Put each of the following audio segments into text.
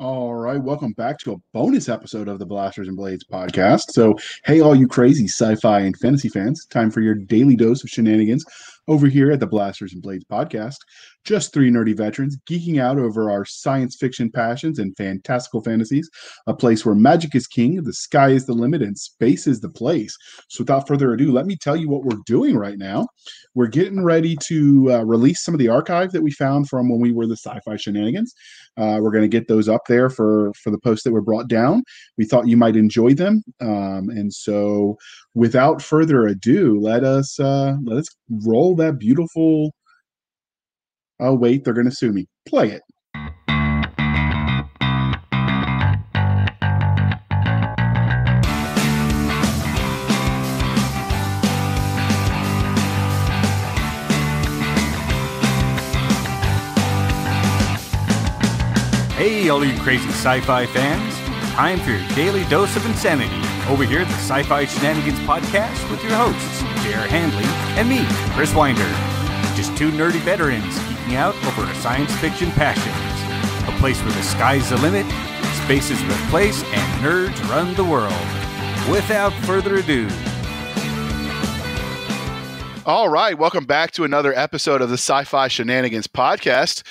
All right, welcome back to a bonus episode of the Blasters and Blades podcast. So, hey, all you crazy sci-fi and fantasy fans, time for your daily dose of shenanigans over here at the Blasters and Blades podcast. Just three nerdy veterans geeking out over our science fiction passions and fantastical fantasies, a place where magic is king, the sky is the limit, and space is the place. So, without further ado, let me tell you what we're doing right now. We're getting ready to release some of the archive that we found from when we were the sci-fi shenanigans. We're going to get those up there for the posts that were brought down. We thought you might enjoy them, and so without further ado, let us roll that beautiful. Oh wait, they're going to sue me. Play it. Hey, all you crazy sci-fi fans. Time for your daily dose of insanity over here at the Sci-Fi Shenanigans podcast with your hosts, J.R. Handley and me, Chris Winder. Just two nerdy veterans geeking out over our science fiction passions. A place where the sky's the limit, space is the place, and nerds run the world. Without further ado. All right, welcome back to another episode of the Sci-Fi Shenanigans podcast.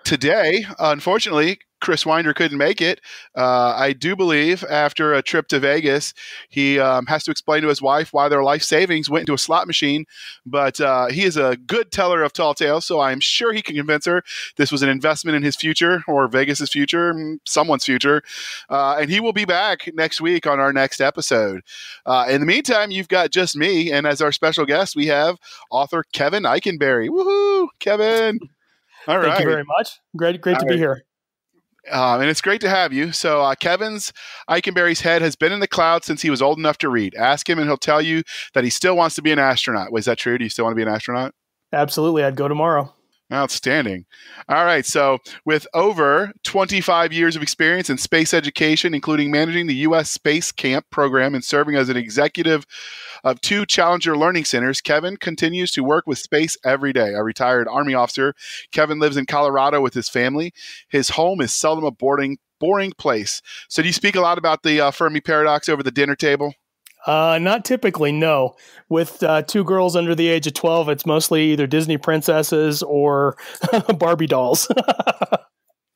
Today, unfortunately, Chris Winder couldn't make it. I do believe after a trip to Vegas, he has to explain to his wife why their life savings went into a slot machine. But he is a good teller of tall tales, so I'm sure he can convince her this was an investment in his future or Vegas's future, someone's future. And he will be back next week on our next episode. In the meantime, you've got just me. And as our special guest, we have author Kevin Ikenberry. Woohoo, Kevin. All right. Thank you very much. Great to be here. And it's great to have you. So Kevin's Ikenberry's head has been in the clouds since he was old enough to read. Ask him and he'll tell you that he still wants to be an astronaut. Was that true? Do you still want to be an astronaut? Absolutely. I'd go tomorrow. Outstanding. All right. So with over 25 years of experience in space education, including managing the U.S. Space Camp program and serving as an executive of 2 Challenger Learning Centers, Kevin continues to work with space every day. A retired Army officer, Kevin lives in Colorado with his family. His home is seldom a boring place. So do you speak a lot about the Fermi paradox over the dinner table? Not typically, no. With 2 girls under the age of 12, it's mostly either Disney princesses or Barbie dolls.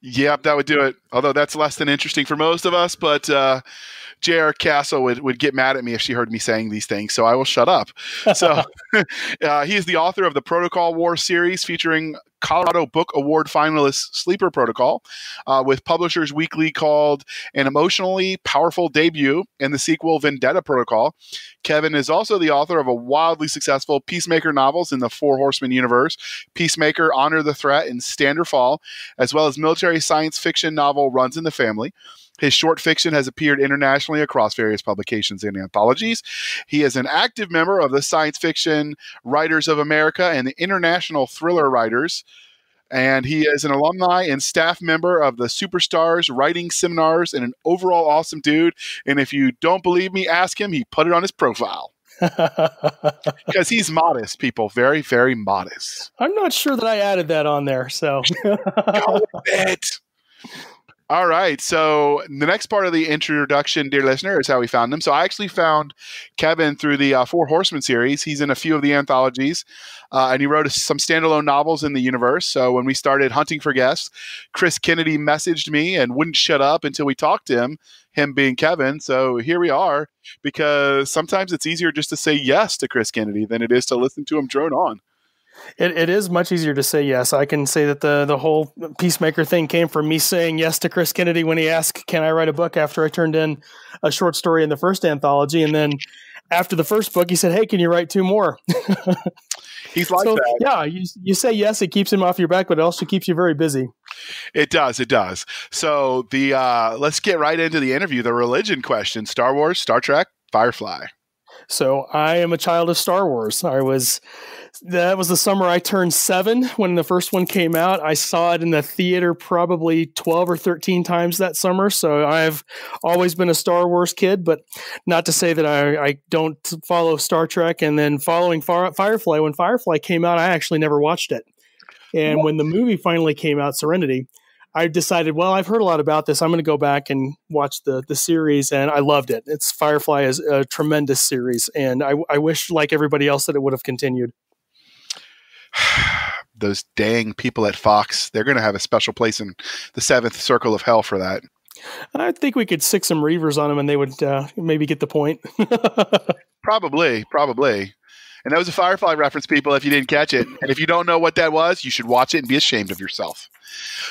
Yep, that would do it. Although that's less than interesting for most of us, but J.R. Castle would get mad at me if she heard me saying these things, so I will shut up. So he is the author of the Protocol War series featuring Colorado Book Award finalist Sleeper Protocol, with Publishers Weekly called An Emotionally Powerful Debut, and the sequel Vendetta Protocol. Kevin is also the author of a wildly successful Peacemaker novels in the Four Horsemen universe, Peacemaker, Honor the Threat, and Stand or Fall, as well as military science fiction novel Runs in the Family. His short fiction has appeared internationally across various publications and anthologies. He is an active member of the Science Fiction Writers of America and the International Thriller Writers. And he is an alumni and staff member of the Superstars Writing Seminars and an overall awesome dude. And if you don't believe me, ask him. He put it on his profile. Because he's modest, people. Very, very modest. I'm not sure that I added that on there. So Go with it. All right. So the next part of the introduction, dear listener, is how we found him. So I actually found Kevin through the Four Horsemen series. He's in a few of the anthologies, and he wrote some standalone novels in the universe. So when we started hunting for guests, Chris Kennedy messaged me and wouldn't shut up until we talked to him being Kevin. So here we are, because sometimes it's easier just to say yes to Chris Kennedy than it is to listen to him drone on. It is much easier to say yes. I can say that the whole Peacemaker thing came from me saying yes to Chris Kennedy when he asked, can I write a book, after I turned in a short story in the first anthology. And then after the first book, he said, hey, can you write 2 more? He's like that. Yeah, you say yes, it keeps him off your back, but it also keeps you very busy. It does. So let's get right into the interview. The religion question: Star Wars, Star Trek, Firefly. So I am a child of Star Wars. That was the summer I turned 7 when the first one came out. I saw it in the theater probably 12 or 13 times that summer. So I've always been a Star Wars kid, but not to say that I don't follow Star Trek. And then following Firefly, when Firefly came out, I actually never watched it. And when the movie finally came out, Serenity, I decided, well, I've heard a lot about this. I'm going to go back and watch the series, and I loved it. Firefly is a tremendous series, and I wish, like everybody else, that it would have continued. Those dang people at Fox, they're going to have a special place in the seventh circle of hell for that. I think we could stick some reavers on them, and they would maybe get the point. Probably. And that was a Firefly reference, people, if you didn't catch it. And if you don't know what that was, you should watch it and be ashamed of yourself.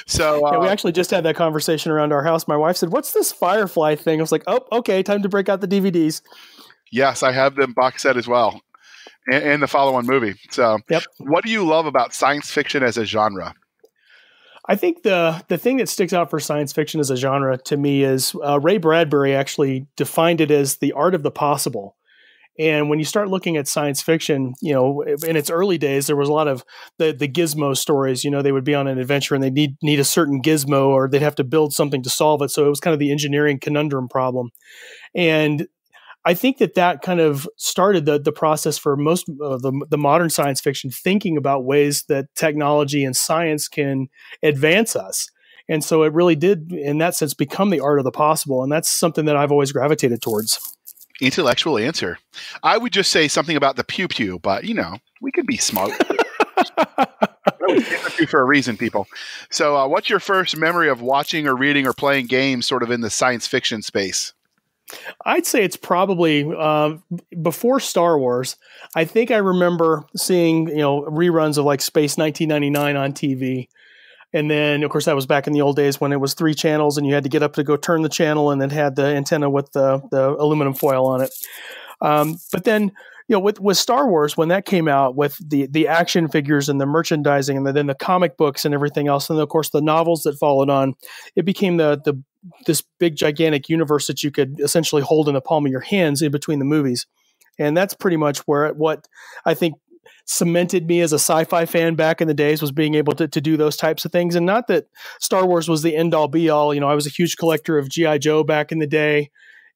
So yeah, we actually just had that conversation around our house. My wife said, "What's this Firefly thing?" I was like, "Oh, okay, time to break out the DVDs." Yes, I have them box set as well, and the follow-on movie. So yep. What do you love about science fiction as a genre? I think the thing that sticks out for science fiction as a genre to me is Ray Bradbury actually defined it as the art of the possible. And when you start looking at science fiction, in its early days, there was a lot of the gizmo stories. They would be on an adventure and they need a certain gizmo, or they'd have to build something to solve it. So it was kind of the engineering conundrum problem. And I think that kind of started the process for most of the modern science fiction, thinking about ways that technology and science can advance us. And so it really did, in that sense, become the art of the possible. And that's something that I've always gravitated towards. Intellectual answer. I would just say something about the pew-pew, but, we could be smart. For a reason, people. So what's your first memory of watching or reading or playing games sort of in the science fiction space? I'd say it's probably before Star Wars. I think I remember seeing, reruns of like Space 1999 on TV. And then, of course, that was back in the old days when it was 3 channels and you had to get up to go turn the channel, and then had the antenna with the aluminum foil on it. But then, with Star Wars, when that came out, with the action figures and the merchandising, and then the comic books and everything else, and then, of course, the novels that followed on, it became this big, gigantic universe that you could essentially hold in the palm of your hands in between the movies. And that's pretty much what I think cemented me as a sci-fi fan back in the days, was being able to do those types of things. And not that Star Wars was the end all be all. I was a huge collector of G.I. Joe back in the day,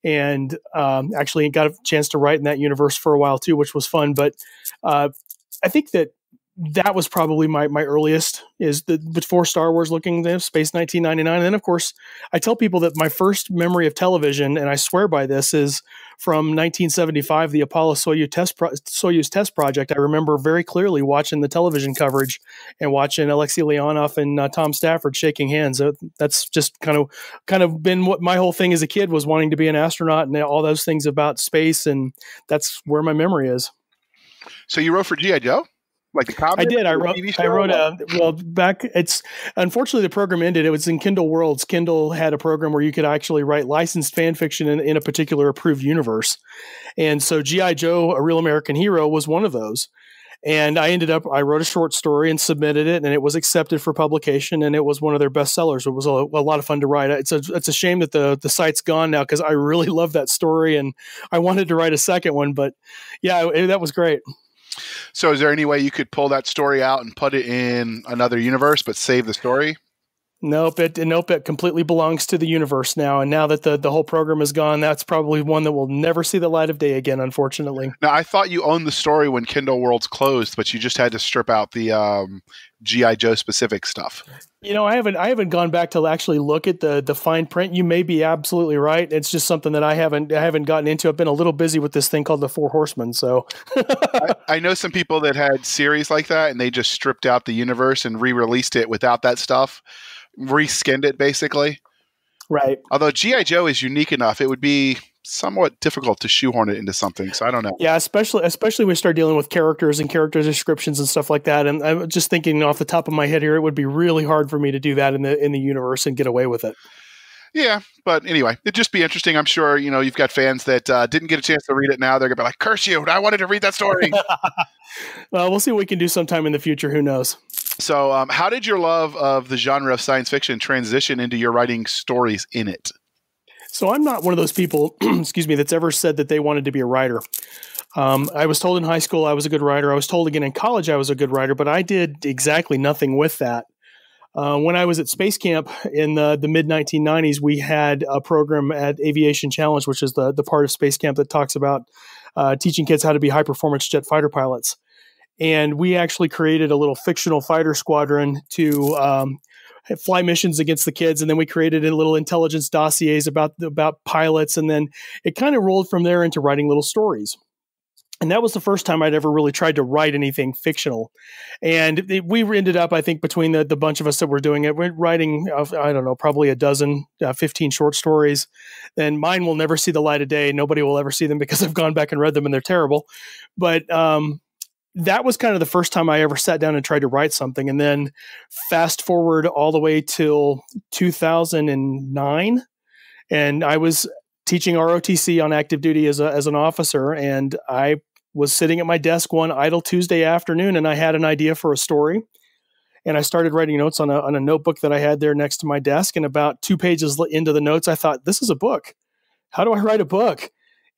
and actually got a chance to write in that universe for a while too, which was fun. But I think that was probably my earliest, is before Star Wars, looking at Space 1999. And then, of course, I tell people that my first memory of television, and I swear by this, is from 1975, the Apollo Soyuz test project. I remember very clearly watching the television coverage and watching Alexei Leonov and Tom Stafford shaking hands. That's just kind of been what my whole thing as a kid was, wanting to be an astronaut and all those things about space. And that's where my memory is. So you wrote for G.I. Joe? Like the comic? I did. I wrote back. Unfortunately the program ended. It was in Kindle Worlds. Kindle had a program where you could actually write licensed fan fiction in a particular approved universe. And so G.I. Joe, A Real American Hero, was one of those. And I wrote a short story and submitted it, and it was accepted for publication, and it was one of their best sellers. It was a lot of fun to write. It's a shame that the site's gone now, because I really love that story and I wanted to write a second one, but yeah, that was great. So is there any way you could pull that story out and put it in another universe, but save the story? Nope. It completely belongs to the universe now. And now that the whole program is gone, that's probably one that will never see the light of day again, unfortunately. Now, I thought you owned the story when Kindle Worlds closed, but you just had to strip out the G.I. Joe specific stuff. I haven't gone back to actually look at the fine print. You may be absolutely right. It's just something that I haven't gotten into. I've been a little busy with this thing called the Four Horsemen. So I know some people that had series like that, and they just stripped out the universe and re-released it without that stuff, reskinned it basically. Right. Although G.I. Joe is unique enough, it would be somewhat difficult to shoehorn it into something. So I don't know. Yeah, especially when we start dealing with characters and character descriptions and stuff like that. And I'm just thinking off the top of my head here, it would be really hard for me to do that in the universe and get away with it. Yeah, but anyway, it'd just be interesting. I'm sure, you've got fans that didn't get a chance to read it now. They're going to be like, curse you, I wanted to read that story. Well, we'll see what we can do sometime in the future. Who knows? So how did your love of the genre of science fiction transition into your writing stories in it? So I'm not one of those people, excuse me, that's ever said that they wanted to be a writer. I was told in high school I was a good writer. I was told again in college I was a good writer, but I did exactly nothing with that. When I was at Space Camp in the mid-1990s, we had a program at Aviation Challenge, which is the part of Space Camp that talks about teaching kids how to be high-performance jet fighter pilots. And we actually created a little fictional fighter squadron to fly missions against the kids. And then we created little intelligence dossiers about pilots. And then it kind of rolled from there into writing little stories. And that was the first time I'd ever really tried to write anything fictional. And we ended up, I think, between the bunch of us that were doing it, we're writing, I don't know, probably a dozen, 15 short stories. And mine will never see the light of day. Nobody will ever see them because I've gone back and read them and they're terrible. But that was kind of the first time I ever sat down and tried to write something. And then fast forward all the way till 2009. And I was teaching ROTC on active duty as an officer. And I was sitting at my desk one idle Tuesday afternoon, and I had an idea for a story. And I started writing notes on a notebook that I had there next to my desk. And about 2 pages into the notes, I thought, this is a book. How do I write a book?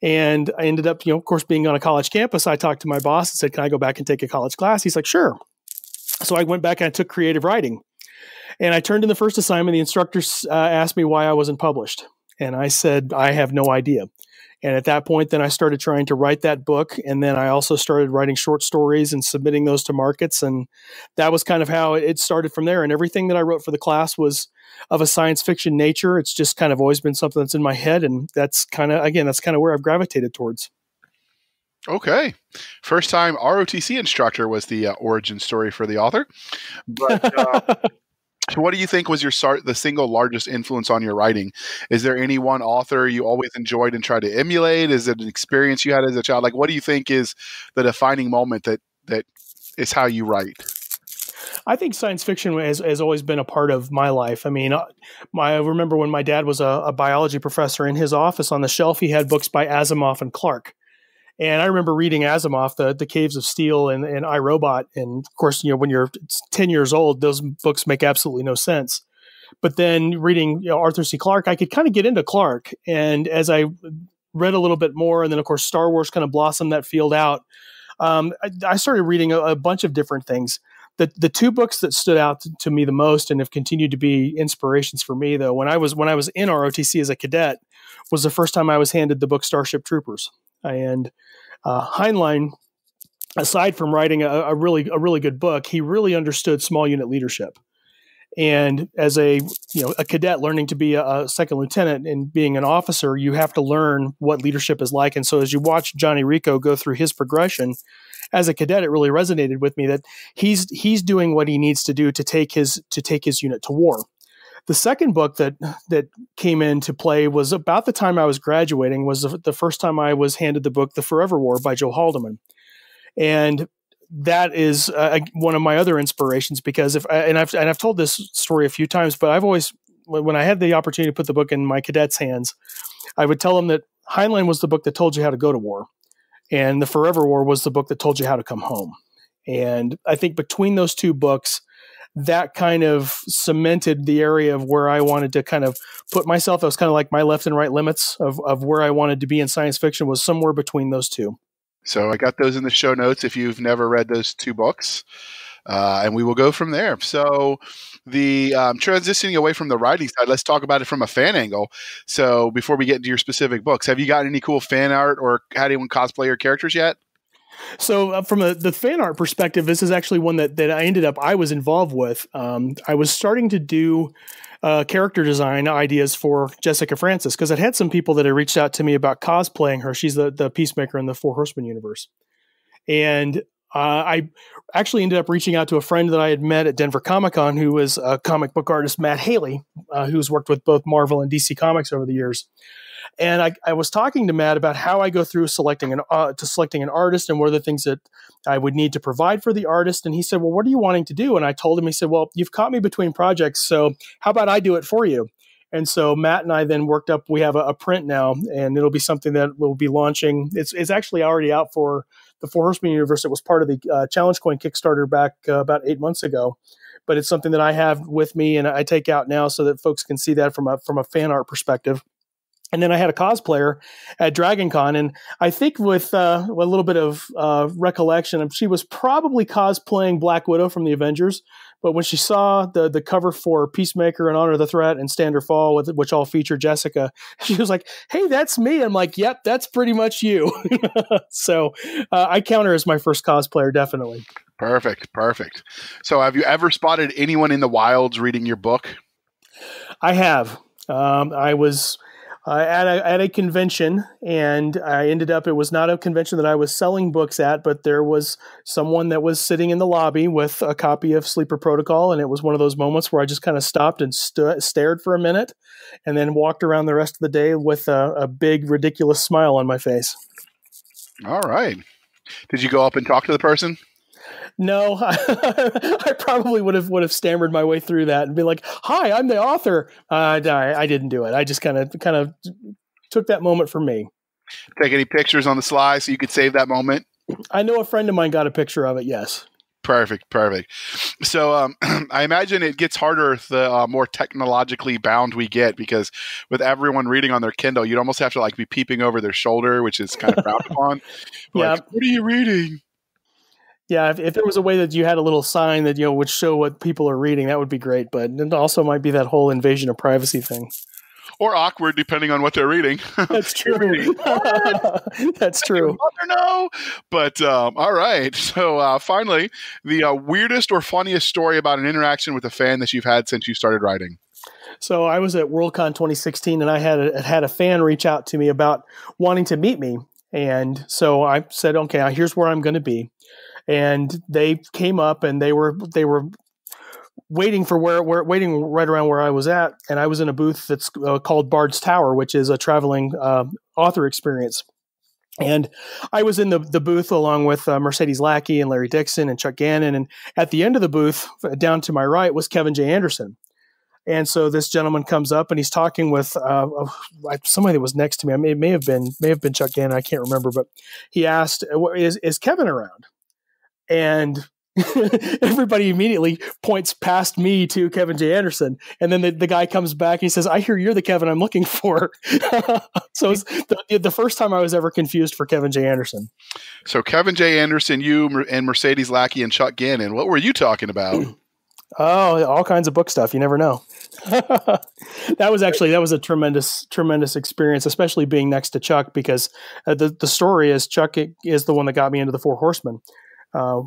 And I ended up, of course, being on a college campus. I talked to my boss and said, can I go back and take a college class? He's like, sure. So I went back and I took creative writing. And I turned in the first assignment. The instructor asked me why I wasn't published. And I said, I have no idea. And at that point, then I started trying to write that book. And then I also started writing short stories and submitting those to markets. And that was kind of how it started from there. And everything that I wrote for the class was of a science fiction nature. It's just kind of always been something that's in my head. And that's kind of where I've gravitated towards. Okay. First time ROTC instructor was the origin story for the author. But so what do you think was the single largest influence on your writing? Is there any one author you always enjoyed and tried to emulate? Is it an experience you had as a child? Like, what do you think is the defining moment that is how you write? I think science fiction has always been a part of my life. I mean, I remember when my dad was a biology professor, in his office on the shelf, he had books by Asimov and Clarke. And I remember reading Asimov, the Caves of Steel and iRobot. And of course, when you're 10 years old, those books make absolutely no sense. But then reading Arthur C. Clarke, I could kind of get into Clarke. And as I read a little bit more, and then of course Star Wars kind of blossomed that field out, I started reading a bunch of different things. The two books that stood out to me the most and have continued to be inspirations for me, though, when I was in ROTC as a cadet, was the first time I was handed the book Starship Troopers. And Heinlein, aside from writing a really good book, he really understood small unit leadership. And as a cadet learning to be a second lieutenant and being an officer, you have to learn what leadership is like. And so as you watch Johnny Rico go through his progression as a cadet, it really resonated with me that he's doing what he needs to do to take his unit to war. The second book that came into play was about the time I was graduating, was the first time I was handed the book The Forever War by Joe Haldeman. And that is one of my other inspirations, because I've told this story a few times, but I've always, when I had the opportunity to put the book in my cadets' hands, I would tell them that Heinlein was the book that told you how to go to war, and The Forever War was the book that told you how to come home. And I think between those two books, that kind of cemented the area of where I wanted to kind of put myself. That was kind of like my left and right limits of where I wanted to be in science fiction, was somewhere between those two. So I got those in the show notes if you've never read those two books, and we will go from there. So the transitioning away from the writing side, let's talk about it from a fan angle. So before we get into your specific books, have you got any cool fan art or had anyone cosplay your characters yet? So from the fan art perspective, this is actually one that I was involved with. I was starting to do character design ideas for Jessica Francis, because I'd had some people that had reached out to me about cosplaying her. She's the Peacemaker in the Four Horsemen universe. And I actually ended up reaching out to a friend that I had met at Denver Comic-Con, who was a comic book artist, Matt Haley, who's worked with both Marvel and DC Comics over the years. And I was talking to Matt about how I go through selecting an artist and what are the things that I would need to provide for the artist. And he said, well, what are you wanting to do? And I told him, he said, well, you've caught me between projects, so how about I do it for you? And so Matt and I then worked up, we have a print now, and it'll be something that we'll be launching. It's actually already out for the Four Horsemen universe. It was part of the Challenge Coin Kickstarter back about 8 months ago. But it's something that I have with me and I take out now so that folks can see that from a fan art perspective. And then I had a cosplayer at DragonCon, and I think with a little bit of recollection, she was probably cosplaying Black Widow from the Avengers. But when she saw the cover for Peacemaker and Honor the Threat and Stand or Fall, which all feature Jessica, she was like, hey, that's me. I'm like, yep, that's pretty much you. So I count her as my first cosplayer, definitely. Perfect. Perfect. So have you ever spotted anyone in the wilds reading your book? I have. I was at a convention, and I ended up, it was not a convention that I was selling books at, but there was someone that was sitting in the lobby with a copy of Sleeper Protocol, and it was one of those moments where I just kind of stopped and stared for a minute, and then walked around the rest of the day with a big, ridiculous smile on my face. All right. Did you go up and talk to the person? No, I probably would have stammered my way through that and be like, "Hi, I'm the author." I didn't do it. I just kind of took that moment for me. Take any pictures on the sly so you could save that moment? I know a friend of mine got a picture of it. Yes. Perfect. Perfect. So I imagine it gets harder the more technologically bound we get, because with everyone reading on their Kindle, you'd almost have to like be peeping over their shoulder, which is kind of frowned upon. Yeah. Like, what are you reading? Yeah, if there was a way that you had a little sign that would show what people are reading, that would be great. But it also might be that whole invasion of privacy thing. Or awkward, depending on what they're reading. That's true. That's true. No, but all right. So finally, the weirdest or funniest story about an interaction with a fan that you've had since you started writing. So I was at Worldcon 2016, and I had a fan reach out to me about wanting to meet me, and so I said, "Okay, here's where I'm going to be." And they came up, and they were waiting waiting right around where I was at, and I was in a booth that's called Bard's Tower, which is a traveling author experience. And I was in the booth along with Mercedes Lackey and Larry Dixon and Chuck Gannon, and at the end of the booth, down to my right, was Kevin J. Anderson. And so this gentleman comes up, and he's talking with somebody that was next to me. It may have been Chuck Gannon. I can't remember, but he asked, "Is Kevin around?" And everybody immediately points past me to Kevin J. Anderson. And then the guy comes back and he says, "I hear you're the Kevin I'm looking for." So it's the first time I was ever confused for Kevin J. Anderson. So Kevin J. Anderson, you and Mercedes Lackey and Chuck Gannon, what were you talking about? Oh, all kinds of book stuff. You never know. That was a tremendous experience, especially being next to Chuck, because the story is Chuck is the one that got me into the Four Horsemen.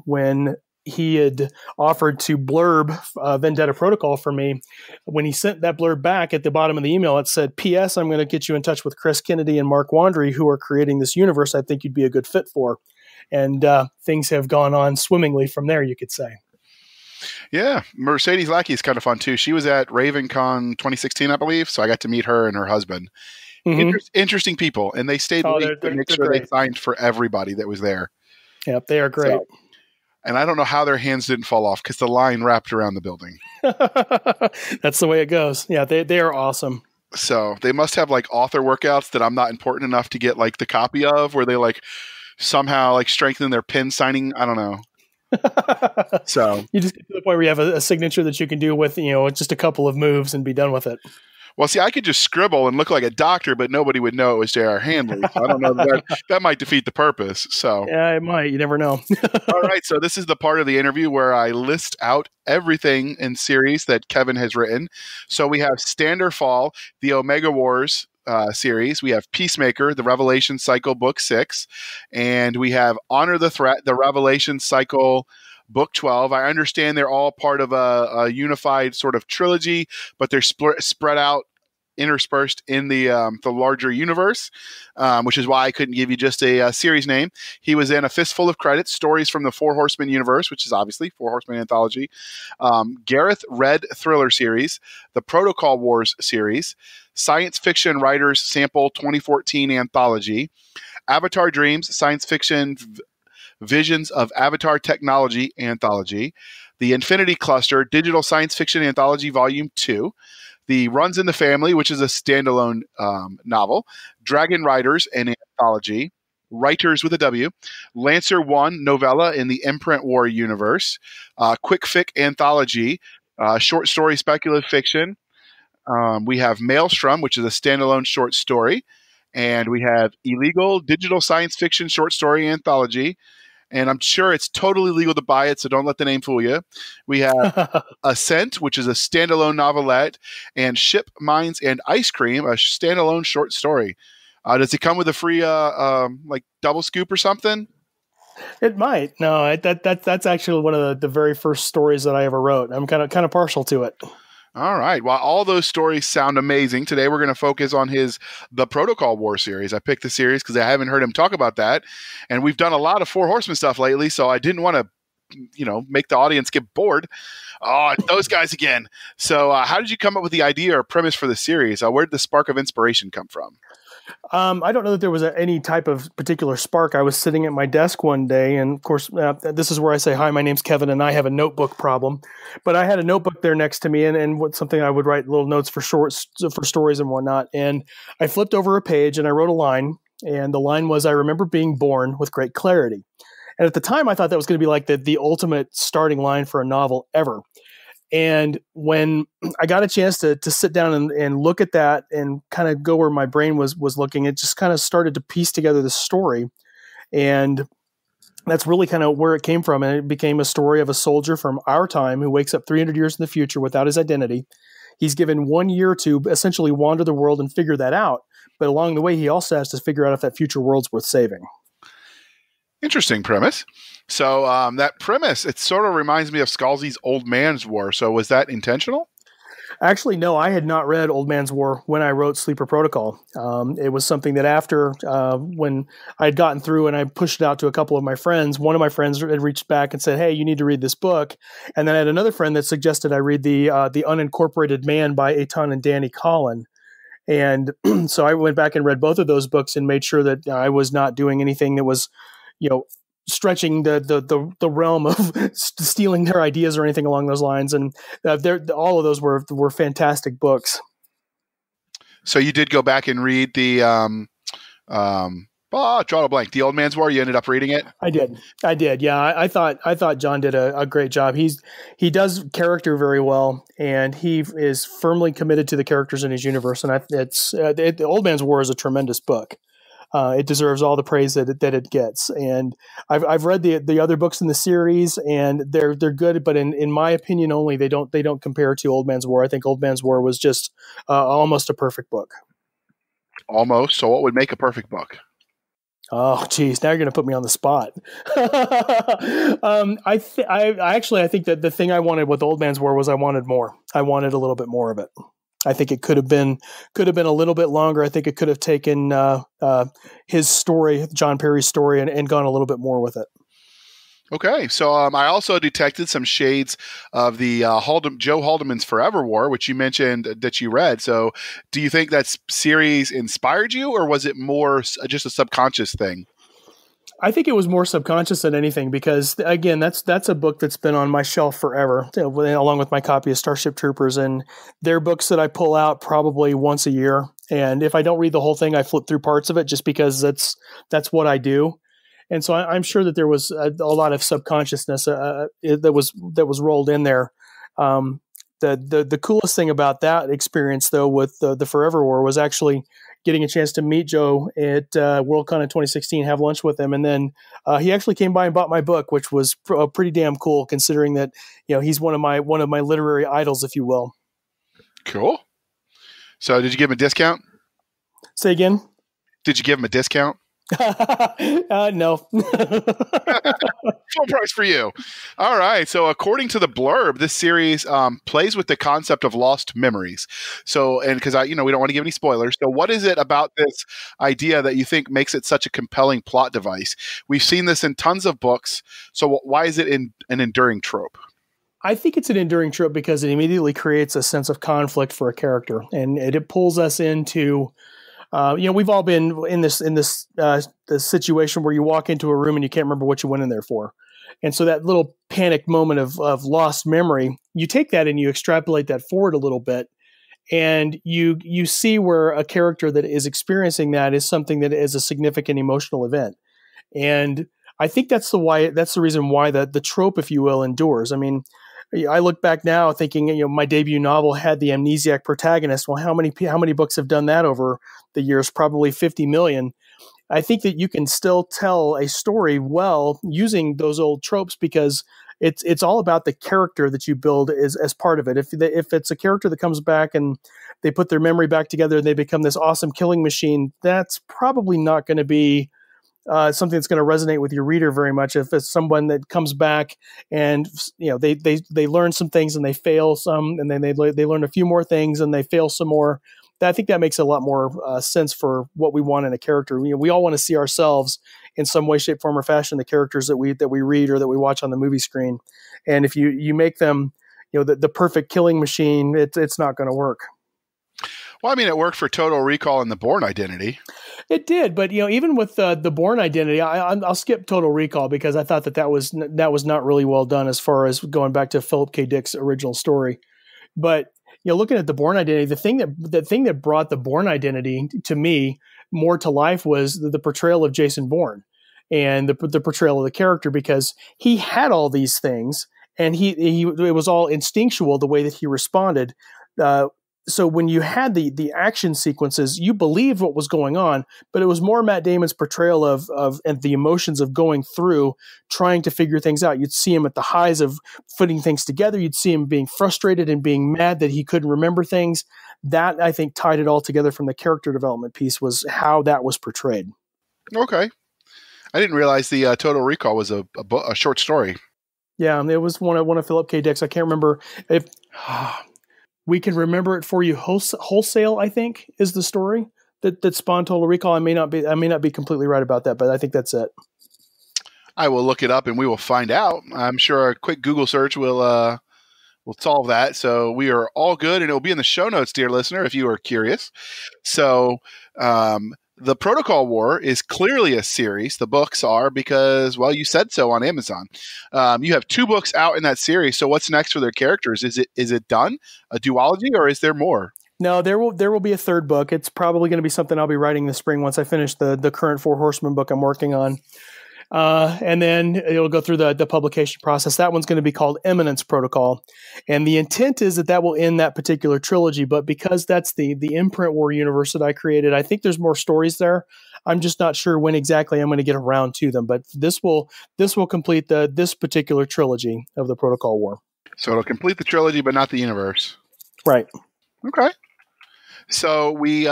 When he had offered to blurb Vendetta Protocol for me, when he sent that blurb back, at the bottom of the email, it said, "P.S. I'm going to get you in touch with Chris Kennedy and Mark Wandry, who are creating this universe I think you'd be a good fit for." And things have gone on swimmingly from there, you could say. Yeah, Mercedes Lackey is kind of fun too. She was at RavenCon 2016, I believe, so I got to meet her and her husband. Mm-hmm. Interesting people, and they stayed late to make sure they signed for everybody that was there. Yep, they are great. So, and I don't know how their hands didn't fall off because the line wrapped around the building. That's the way it goes. Yeah, they are awesome. So they must have like author workouts that I'm not important enough to get like the copy of, where they like somehow like strengthen their pen signing. I don't know. So you just get to the point where you have a signature that you can do with just a couple of moves and be done with it. Well, see, I could just scribble and look like a doctor, but nobody would know it was J.R. Handley. So I don't know that might defeat the purpose. So yeah, it might. You never know. All right. So this is the part of the interview where I list out everything in series that Kevin has written. So we have Standerfall, the Omega Wars series. We have Peacemaker, the Revelation Cycle, Book 6. And we have Honor the Threat, the Revelation Cycle, Book 12. I understand they're all part of a unified sort of trilogy, but they're spread out, interspersed in the larger universe, which is why I couldn't give you just a series name. He was in A Fistful of Credits, Stories from the Four Horsemen universe, which is obviously Four Horsemen anthology, Gareth Red Thriller series, the Protocol Wars series, Science Fiction Writers Sample 2014 anthology, Avatar Dreams, Science Fiction Visions of Avatar Technology anthology, the Infinity Cluster Digital Science Fiction Anthology Volume 2, the Runs in the Family, which is a standalone novel, Dragon Riders, an anthology, Writers with a W, Lancer 1 novella in the Imprint War universe, Quick Fic anthology, short story speculative fiction. We have Maelstrom, which is a standalone short story, and we have Illegal Digital Science Fiction Short Story Anthology. And I'm sure it's totally legal to buy it, so don't let the name fool you. We have Ascent, which is a standalone novelette, and Ship, Mines, and Ice Cream, a standalone short story. Does it come with a free like double scoop or something? It might. No, that's actually one of the very first stories that I ever wrote. I'm kind of partial to it. All right. Well, all those stories sound amazing. Today we're going to focus on The Protocol War series. I picked the series because I haven't heard him talk about that. And we've done a lot of Four Horsemen stuff lately, so I didn't want to, make the audience get bored. Oh, those guys again. So how did you come up with the idea or premise for the series? Where did the spark of inspiration come from? I don't know that there was any type of particular spark. I was sitting at my desk one day, and of course, this is where I say, hi, my name's Kevin, and I have a notebook problem. But I had a notebook there next to me, and something I would write little notes for stories and whatnot. And I flipped over a page, and I wrote a line, and the line was, I remember being born with great clarity. And at the time, I thought that was going to be like the ultimate starting line for a novel ever. And when I got a chance to sit down and look at that and kind of go where my brain was looking, it just kind of started to piece together the story. And that's really kind of where it came from. And it became a story of a soldier from our time who wakes up 300 years in the future without his identity. He's given 1 year to essentially wander the world and figure that out. But along the way, he also has to figure out if that future world's worth saving. Interesting premise. So that premise, it sort of reminds me of Scalzi's Old Man's War. So was that intentional? Actually, no, I had not read Old Man's War when I wrote Sleeper Protocol. It was something that after when I had gotten through and I pushed it out to a couple of my friends, one of my friends had reached back and said, hey, you need to read this book. And then I had another friend that suggested I read the Unincorporated Man by Eitan and Danny Collin. And so I went back and read both of those books and made sure that I was not doing anything that was, stretching the realm of stealing their ideas or anything along those lines. And all of those were fantastic books. So you did go back and read the draw a blank. The Old Man's War. You ended up reading it. I did. Yeah, I thought John did a great job. He does character very well, and he is firmly committed to the characters in his universe. And the Old Man's War is a tremendous book. It deserves all the praise that it gets. And I've read the other books in the series, and they're good, but in my opinion only, they don't compare to Old Man's War. I think Old Man's War was just almost a perfect book. Almost. So what would make a perfect book? Oh, geez. Now you're going to put me on the spot. I think that the thing I wanted with Old Man's War was I wanted more. I wanted a little bit more of it. I think it could have been a little bit longer. I think it could have taken his story, John Perry's story, and gone a little bit more with it. Okay, so I also detected some shades of the Joe Haldeman's Forever War, which you mentioned that you read. So do you think that series inspired you, or was it more just a subconscious thing? I think it was more subconscious than anything because, again, that's a book that's been on my shelf forever, along with my copy of Starship Troopers. And they're books that I pull out probably once a year. And if I don't read the whole thing, I flip through parts of it just because that's what I do. And so I'm sure that there was a lot of subconsciousness that was rolled in there. The coolest thing about that experience, though, with the Forever War was actually getting a chance to meet Joe at Worldcon in 2016, have lunch with him, and then he actually came by and bought my book, which was pretty damn cool, considering that he's one of my literary idols, if you will. Cool. So, did you give him a discount? Say again. Did you give him a discount? No. Full price for you. All right. So according to the blurb, this series plays with the concept of lost memories. So, and because we don't want to give any spoilers. So what is it about this idea that you think makes it such a compelling plot device? We've seen this in tons of books. So why is it an enduring trope? I think it's an enduring trope because it immediately creates a sense of conflict for a character, and it pulls us into we've all been in this situation where you walk into a room and you can't remember what you went in there for. And so that little panic moment of lost memory, you take that and you extrapolate that forward a little bit, and you see where a character that is experiencing that is something that is a significant emotional event. And I think that's the reason why the trope, if you will, endures. I mean, I look back now thinking, my debut novel had the amnesiac protagonist. Well, how many books have done that over the years? Probably 50 million. I think that you can still tell a story well using those old tropes because it's all about the character that you build as part of it. If it's a character that comes back and they put their memory back together and they become this awesome killing machine, that's probably not going to be something that's going to resonate with your reader very much. If it's someone that comes back and they learn some things and they fail some, and then they learn a few more things and they fail some more. I think that makes a lot more sense for what we want in a character. We all want to see ourselves in some way, shape, form, or fashion the characters that we read or that we watch on the movie screen. And if you make them, the perfect killing machine, it's not going to work. Well, I mean, it worked for Total Recall and the Bourne Identity. It did, but even with the Bourne Identity, I'll skip Total Recall because I thought that was not really well done as far as going back to Philip K. Dick's original story. But looking at the Bourne Identity, the thing that brought the Bourne Identity to me more to life was the portrayal of Jason Bourne and the portrayal of the character, because he had all these things and it was all instinctual the way that he responded. So when you had the action sequences, you believed what was going on, but it was more Matt Damon's portrayal of and the emotions of going through, trying to figure things out. You'd see him at the highs of putting things together. You'd see him being frustrated and being mad that he couldn't remember things. That, I think, tied it all together from the character development piece, was how that was portrayed. Okay. I didn't realize the Total Recall was a short story. Yeah, it was one of Philip K. Dick's. I can't remember if... We Can Remember It For You Wholesale, I think, is the story that spawned Total Recall. I may not be completely right about that, but I think that's it. I will look it up and we will find out. I'm sure a quick Google search will solve that. So we are all good, and it will be in the show notes, dear listener, if you are curious. So the Protocol War is clearly a series. The books are, because, well, you said so on Amazon. You have 2 books out in that series. So what's next for their characters? Is it done? A duology, or is there more? No, there will be a 3rd book. It's probably going to be something I'll be writing this spring once I finish the current 4 Horsemen book I'm working on. And then it'll go through the publication process. That one's going to be called Eminence Protocol. And the intent is that will end that particular trilogy. But because that's the imprint war universe that I created, I think there's more stories there. I'm just not sure when exactly I'm going to get around to them. But this will complete this particular trilogy of the Protocol War. So it'll complete the trilogy, but not the universe. Right. Okay. So we,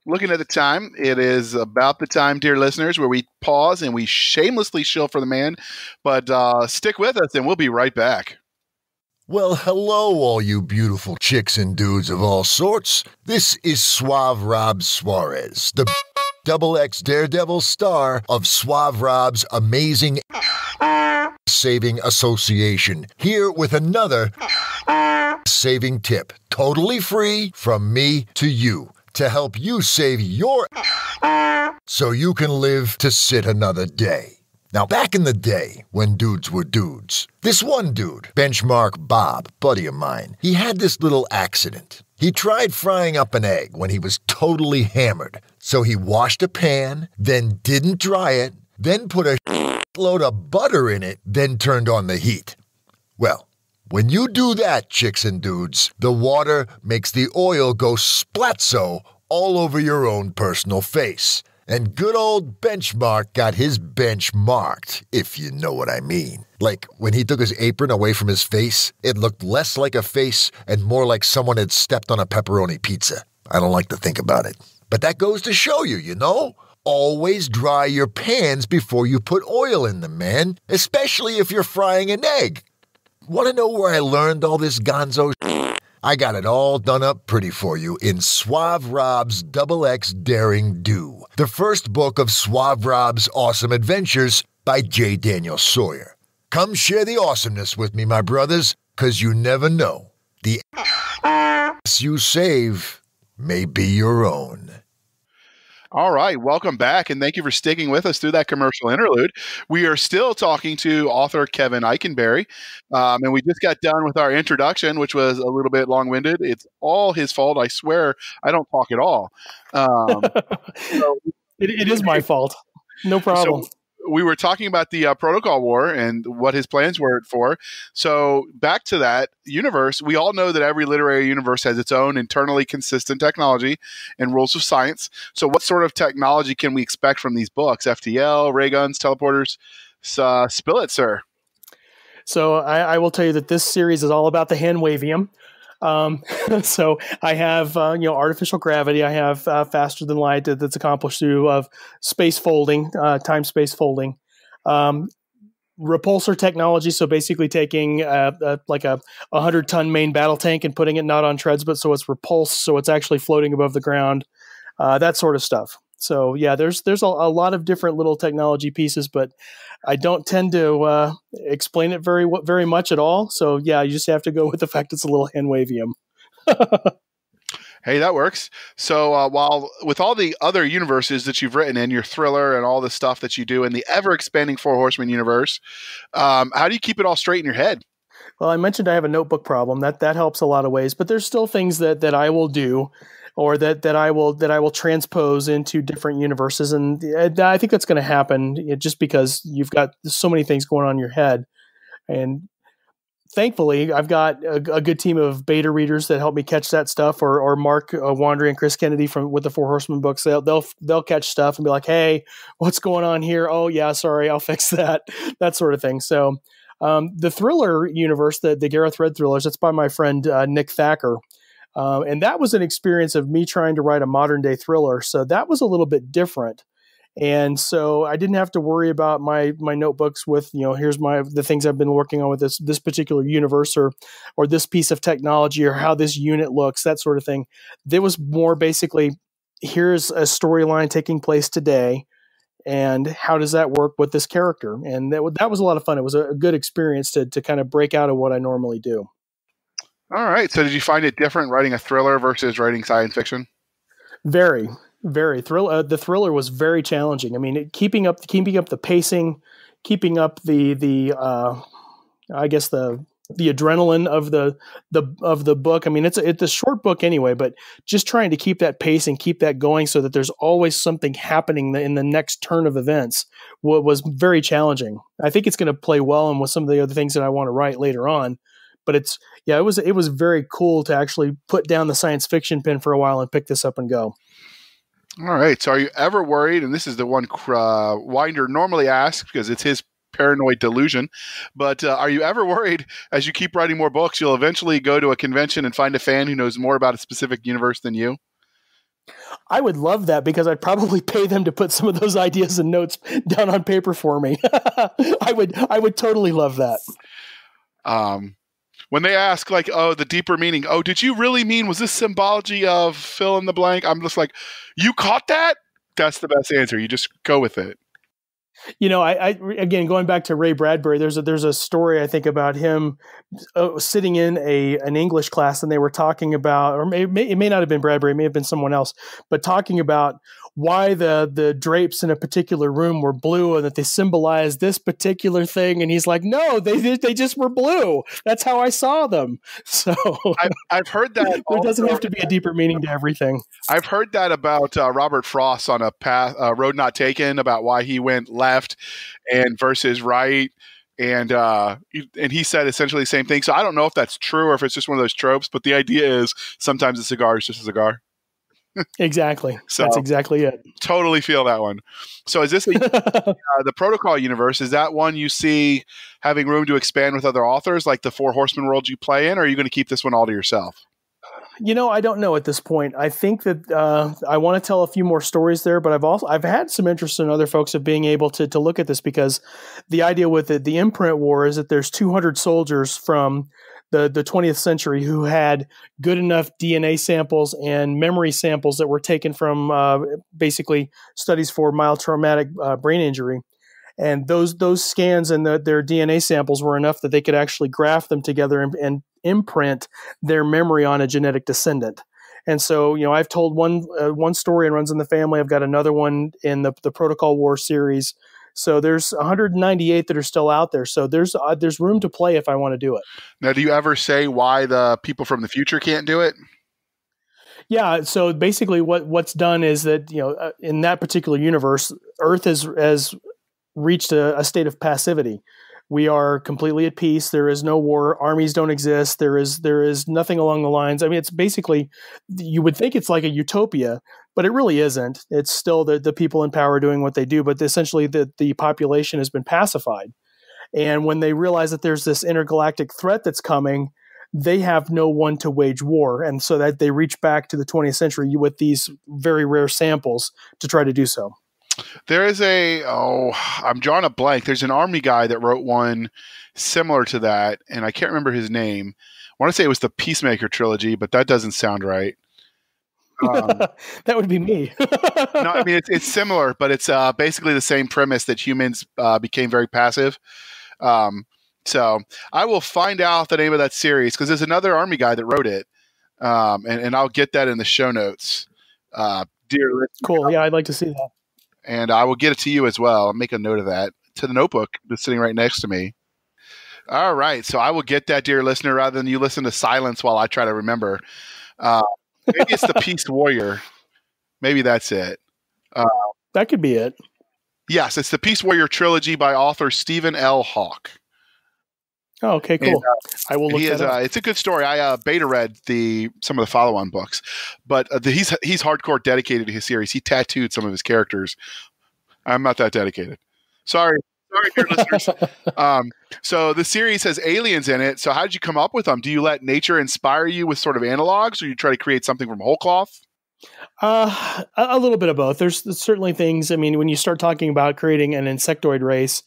looking at the time, it is about the time, dear listeners, where we pause and we shamelessly shill for the man. But stick with us and we'll be right back. Well, hello, all you beautiful chicks and dudes of all sorts. This is Suave Rob Suarez, the XX Daredevil star of Suave Rob's amazing Saving Association, here with another saving tip, totally free from me to you, to help you save your so you can live to sit another day. Now, back in the day, when dudes were dudes, this one dude, Benchmark Bob, buddy of mine, he had this little accident. He tried frying up an egg when he was totally hammered, so he washed a pan, then didn't dry it, then put a load of butter in it, then turned on the heat. Well, when you do that, chicks and dudes, the water makes the oil go splatzo all over your own personal face. And good old Benchmark got his bench marked, if you know what I mean. Like, when he took his apron away from his face, it looked less like a face and more like someone had stepped on a pepperoni pizza. I don't like to think about it. But that goes to show you, you know? Always dry your pans before you put oil in them, man. Especially if you're frying an egg. Want to know where I learned all this gonzo shit? I got it all done up pretty for you in Suave Rob's XX Daring Do, the first book of Suave Rob's Awesome Adventures by J. Daniel Sawyer. Come share the awesomeness with me, my brothers, 'cause you never know. The you save may be your own. All right, welcome back, and thank you for sticking with us through that commercial interlude. We are still talking to author Kevin Ikenberry, and we just got done with our introduction, which was a little bit long-winded. It's all his fault. I swear I don't talk at all. It is my fault. No problem. So we were talking about the Protocol War and what his plans were for. So back to that universe, we all know that every literary universe has its own internally consistent technology and rules of science. So what sort of technology can we expect from these books? FTL, ray guns, teleporters? Spill it, sir. So I will tell you that this series is all about the hand wavium. So I have, artificial gravity. I have faster than light that's accomplished through space folding, time-space folding. Repulsor technology, so basically taking like a 100-ton main battle tank and putting it not on treads, but so it's repulsed, so it's actually floating above the ground, that sort of stuff. So yeah, there's a lot of different little technology pieces, but I don't tend to explain it very much at all. So yeah, you just have to go with the fact it's a little hand wavium. Hey, that works. So while with all the other universes that you've written in, your thriller and all the stuff that you do in the ever-expanding Four Horsemen universe, how do you keep it all straight in your head? Well, I mentioned I have a notebook problem. That helps a lot of ways, but there's still things that I will do, or that I will transpose into different universes, and I think that's going to happen just because you've got so many things going on in your head. And thankfully, I've got a good team of beta readers that help me catch that stuff, or Mark Wandry and Chris Kennedy with the Four Horsemen books. They'll catch stuff and be like, "Hey, what's going on here? Oh yeah, sorry, I'll fix that." That sort of thing. So the thriller universe, the Gareth Red thrillers, that's by my friend Nick Thacker. And that was an experience of me trying to write a modern day thriller. So that was a little bit different. And so I didn't have to worry about my notebooks with, here's the things I've been working on with this particular universe, or this piece of technology, or how this unit looks, that sort of thing. There was more basically, here's a storyline taking place today, and how does that work with this character? And that was a lot of fun. It was a good experience to kind of break out of what I normally do. All right. So did you find it different writing a thriller versus writing science fiction? Very, very. The thriller was very challenging. I mean, keeping up the pacing, keeping up the adrenaline of the book. I mean, it's a short book anyway, but just trying to keep that pace and keep that going so that there's always something happening in the next turn of events was very challenging. I think it's going to play well in with some of the other things that I want to write later on. But it was very cool to actually put down the science fiction pen for a while and pick this up and go. All right. So are you ever worried, and this is the one Winder normally asks because it's his paranoid delusion, but are you ever worried as you keep writing more books, you'll eventually go to a convention and find a fan who knows more about a specific universe than you? I would love that, because I'd probably pay them to put some of those ideas and notes down on paper for me. I would totally love that. When they ask, like, oh, the deeper meaning, oh, did you really mean, was this symbology of fill in the blank? I'm just like, you caught that? That's the best answer. You just go with it. I again, going back to Ray Bradbury, there's a story I think about him sitting in an English class, and they were talking about, or it may not have been Bradbury, it may have been someone else, but talking about why the drapes in a particular room were blue and that they symbolize this particular thing. And he's like, no, they just were blue. That's how I saw them. So I've heard that. There doesn't have to be a deeper meaning to everything. I've heard that about Robert Frost on a Road Not Taken, about why he went left and versus right. And he said essentially the same thing. So I don't know if that's true or if it's just one of those tropes, but the idea is sometimes a cigar is just a cigar. Exactly. So, that's exactly it. Totally feel that one. So is this the Protocol universe? Is that one you see having room to expand with other authors, like the Four Horsemen world you play in, or are you going to keep this one all to yourself? I don't know at this point. I think that I want to tell a few more stories there, but I've had some interest in other folks of being able to look at this, because the idea with the imprint war is that there's 200 soldiers from the 20th century who had good enough DNA samples and memory samples that were taken from basically studies for mild traumatic brain injury. And those scans and their DNA samples were enough that they could actually graft them together and imprint their memory on a genetic descendant. And so, I've told one story and runs in the family. I've got another one in the Protocol War series. So there's 198 that are still out there. So there's room to play if I want to do it. Now, do you ever say why the people from the future can't do it? Yeah. So basically what's done is that, in that particular universe, Earth has reached a state of passivity. We are completely at peace. There is no war. Armies don't exist. There is nothing along the lines. I mean, it's basically, you would think it's like a utopia, but it really isn't. It's still the people in power doing what they do, but essentially the population has been pacified. And when they realize that there's this intergalactic threat that's coming, they have no one to wage war. And so that they reach back to the 20th century with these very rare samples to try to do so. There is I'm drawing a blank. There's an Army guy that wrote one similar to that, and I can't remember his name. I want to say it was the Peacemaker trilogy, but that doesn't sound right. That would be me. No, I mean, it's similar, but it's basically the same premise that humans became very passive. So I will find out the name of that series because there's another Army guy that wrote it, and I'll get that in the show notes. Dear listener, cool. Yeah, I'd like to see that. And I will get it to you as well. I'll make a note of that to the notebook that's sitting right next to me. All right. So I will get that, dear listener, rather than you listen to silence while I try to remember. Maybe it's the Peace Warrior. Maybe that's it. That could be it. Yes, it's the Peace Warrior trilogy by author Stephen L. Hawke. Oh, okay, cool. And, I will look that up. It's a good story. I beta read some of the follow-on books, but he's hardcore dedicated to his series. He tattooed some of his characters. I'm not that dedicated. Sorry, dear listeners. So the series has aliens in it. So how did you come up with them? Do you let nature inspire you with sort of analogs, or you try to create something from whole cloth? A little bit of both. There's certainly things. I mean, when you start talking about creating an insectoid race,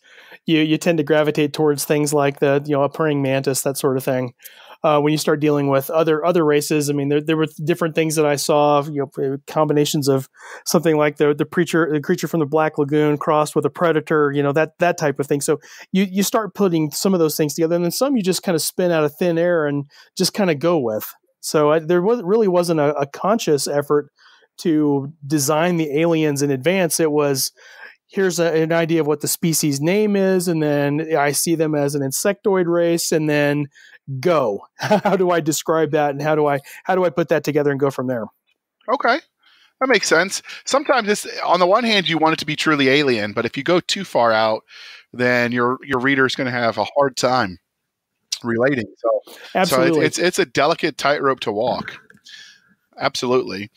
you tend to gravitate towards things like a praying mantis, that sort of thing. When you start dealing with other races, I mean, there were different things that I saw, combinations of something like the creature from the Black Lagoon crossed with a predator, that type of thing. So you start putting some of those things together, and then some you just kind of spin out of thin air and just kind of go with. So there really wasn't a conscious effort to design the aliens in advance. It was, here's an idea of what the species name is, and then I see them as an insectoid race, and then go. How do I describe that, and how do I put that together and go from there? Okay, that makes sense. Sometimes it's, on the one hand, you want it to be truly alien, but if you go too far out, then your reader is going to have a hard time relating. Absolutely. So it's a delicate tightrope to walk. Absolutely.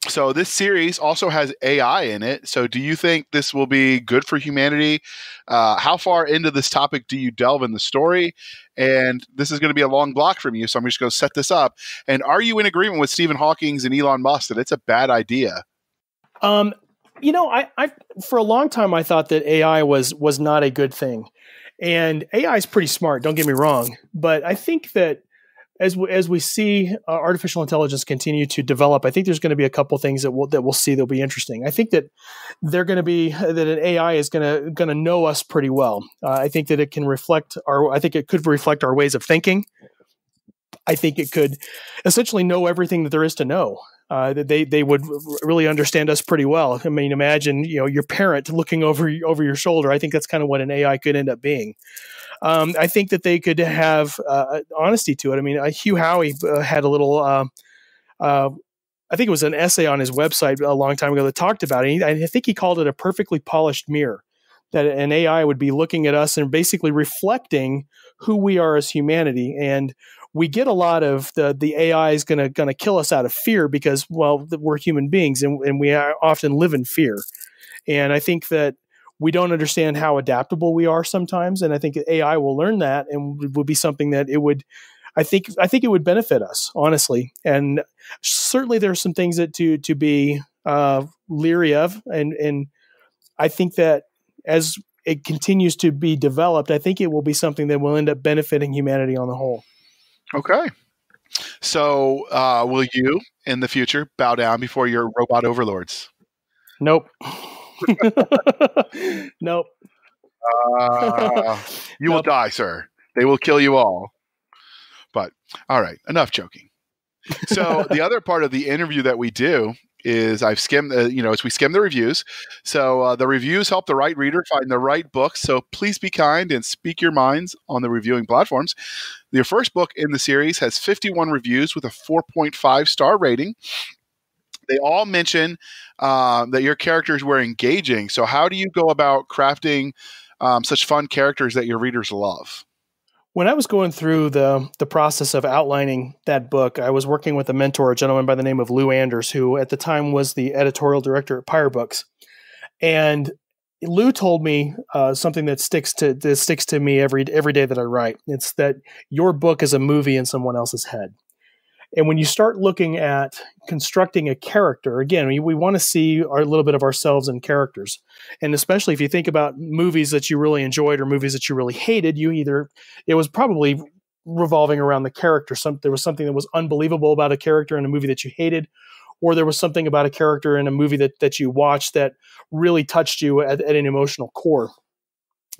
So this series also has AI in it. So do you think this will be good for humanity? How far into this topic do you delve in the story? And this is going to be a long block from you, so I'm just going to set this up. And are you in agreement with Stephen Hawking and Elon Musk that it's a bad idea? I for a long time I thought that AI was not a good thing, and AI is pretty smart. Don't get me wrong, but I think that as we see artificial intelligence continue to develop, I think there's going to be a couple things that we'll see that'll be interesting. I think that that an AI is going to know us pretty well. I think that it can reflect I think it could reflect our ways of thinking. I think it could essentially know everything that there is to know. That they would really understand us pretty well. I mean, imagine your parent looking over your shoulder. I think that's kind of what an AI could end up being. I think that they could have honesty to it. I mean, Hugh Howey had a little, I think it was an essay on his website a long time ago that talked about it. I think he called it a perfectly polished mirror, that an AI would be looking at us and basically reflecting who we are as humanity. And we get a lot of the AI is going to kill us out of fear because, well, we're human beings and we often live in fear. And I think that we don't understand how adaptable we are sometimes. And I think AI will learn that and would be something that I think it would benefit us, honestly. And certainly there are some things that to be leery of. And I think that as it continues to be developed, I think it will be something that will end up benefiting humanity on the whole. Okay. So will you in the future bow down before your robot overlords? Nope. Nope. You will die, sir. They will kill you all. But all right, enough joking. So the other part of the interview that we do is I've skimmed, as we skim the reviews. So the reviews help the right reader find the right book. So please be kind and speak your minds on the reviewing platforms. Your first book in the series has 51 reviews with a 4.5 star rating. They all mention that your characters were engaging. So how do you go about crafting such fun characters that your readers love? When I was going through the process of outlining that book, I was working with a mentor, a gentleman by the name of Lou Anders, who at the time was the editorial director at Pyre Books. And Lou told me something that sticks to me every day that I write. It's that your book is a movie in someone else's head. And when you start looking at constructing a character, again, we want to see a little bit of ourselves in characters. And especially if you think about movies that you really enjoyed or movies that you really hated, it was probably revolving around the character. There was something that was unbelievable about a character in a movie that you hated, or there was something about a character in a movie that you watched that really touched you at an emotional core.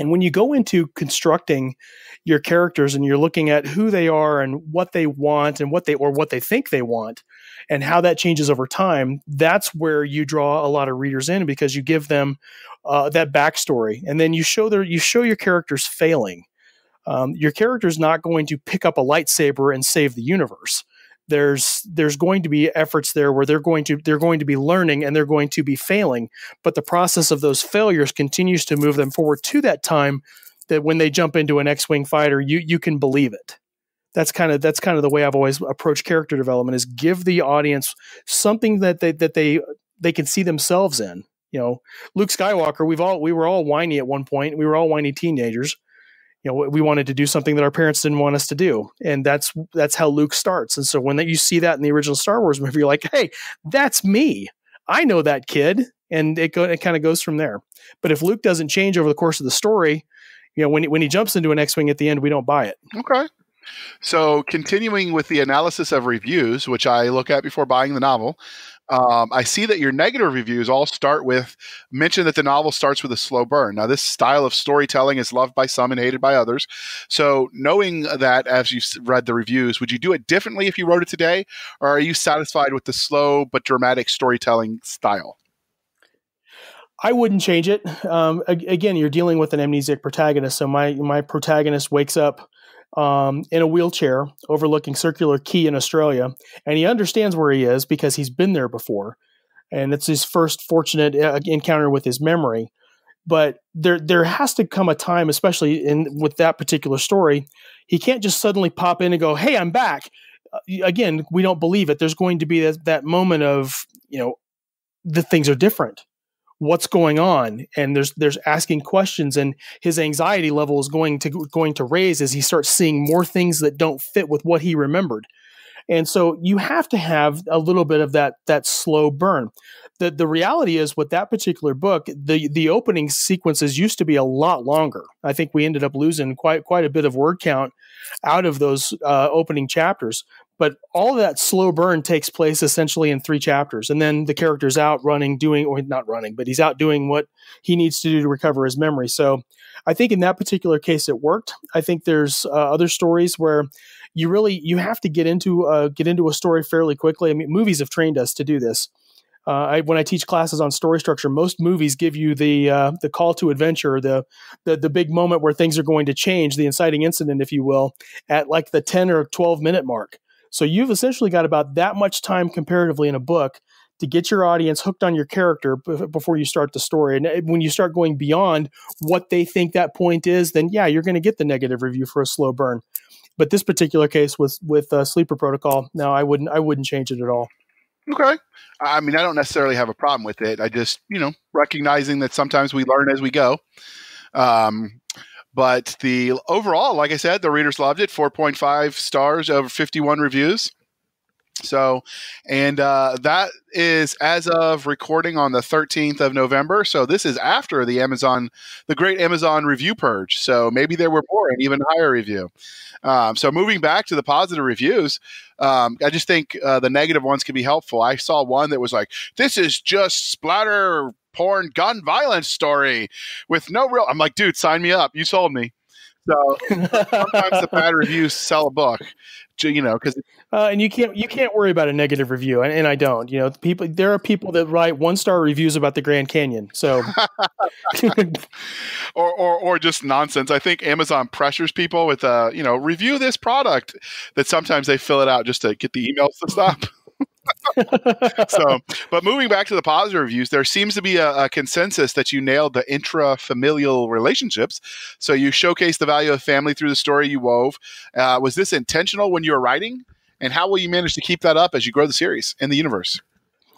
And when you go into constructing your characters and you're looking at who they are and what they want and what they think they want and how that changes over time, that's where you draw a lot of readers in, because you give them that backstory, and then you show your characters failing. Your character's not going to pick up a lightsaber and save the universe. There's going to be efforts there where they're going to be learning and they're going to be failing, but the process of those failures continues to move them forward to that time that when they jump into an X-Wing fighter, you can believe it. That's kind of the way I've always approached character development, is give the audience something that they can see themselves in. Luke Skywalker, we were all whiny at one point. We were all whiny teenagers. We wanted to do something that our parents didn't want us to do. And that's how Luke starts. And so when you see that in the original Star Wars movie, you're like, hey, that's me. I know that kid. And it kind of goes from there. But if Luke doesn't change over the course of the story, when he jumps into an X-Wing at the end, we don't buy it. Okay. So continuing with the analysis of reviews, which I look at before buying the novel, I see that your negative reviews all mention that the novel starts with a slow burn. Now, this style of storytelling is loved by some and hated by others. So knowing that as you've read the reviews, would you do it differently if you wrote it today? Or are you satisfied with the slow but dramatic storytelling style? I wouldn't change it. Again, you're dealing with an amnesiac protagonist. So my protagonist wakes up in a wheelchair overlooking Circular Quay in Australia, and he understands where he is because he's been there before, and it's his first fortunate encounter with his memory. But there has to come a time, especially with that particular story, he can't just suddenly pop in and go, "Hey, I'm back." Again, we don't believe it. There's going to be that moment of the things are different. What's going on? And there's asking questions, and his anxiety level is going to raise as he starts seeing more things that don't fit with what he remembered. And so you have to have a little bit of that slow burn. The reality is, with that particular book, the opening sequences used to be a lot longer. I think we ended up losing quite a bit of word count out of those opening chapters. But all of that slow burn takes place essentially in 3 chapters. And then the character's out not running, but he's out doing what he needs to do to recover his memory. So I think in that particular case, it worked. I think there's other stories where you have to get into a story fairly quickly. I mean, movies have trained us to do this. When I teach classes on story structure, most movies give you the call to adventure, the big moment where things are going to change, the inciting incident, if you will, at like the 10 or 12 minute mark. So you've essentially got about that much time comparatively in a book to get your audience hooked on your character before you start the story. And when you start going beyond what they think that point is, then yeah, you're going to get the negative review for a slow burn. But this particular case with Sleeper Protocol, no, I wouldn't change it at all. Okay. I mean, I don't necessarily have a problem with it. I just, recognizing that sometimes we learn as we go. But the overall, like I said, the readers loved it. 4.5 stars over 51 reviews. So, and that is as of recording on the 13th of November. So this is after the great Amazon review purge. So maybe there were more and even higher review. So moving back to the positive reviews, I just think the negative ones can be helpful. I saw one that was like, "This is just splatter porn gun violence story with no real." I'm like, dude, sign me up. You sold me. So sometimes the bad reviews sell a book, because and you can't worry about a negative review, and I don't. There are people that write 1-star reviews about the Grand Canyon. So, or just nonsense. I think Amazon pressures people with review this product. That sometimes they fill it out just to get the emails to stop. So, but moving back to the positive reviews, there seems to be a consensus that you nailed the intrafamilial relationships. So you showcased the value of family through the story you wove. Was this intentional when you were writing? And how will you manage to keep that up as you grow the series and the universe?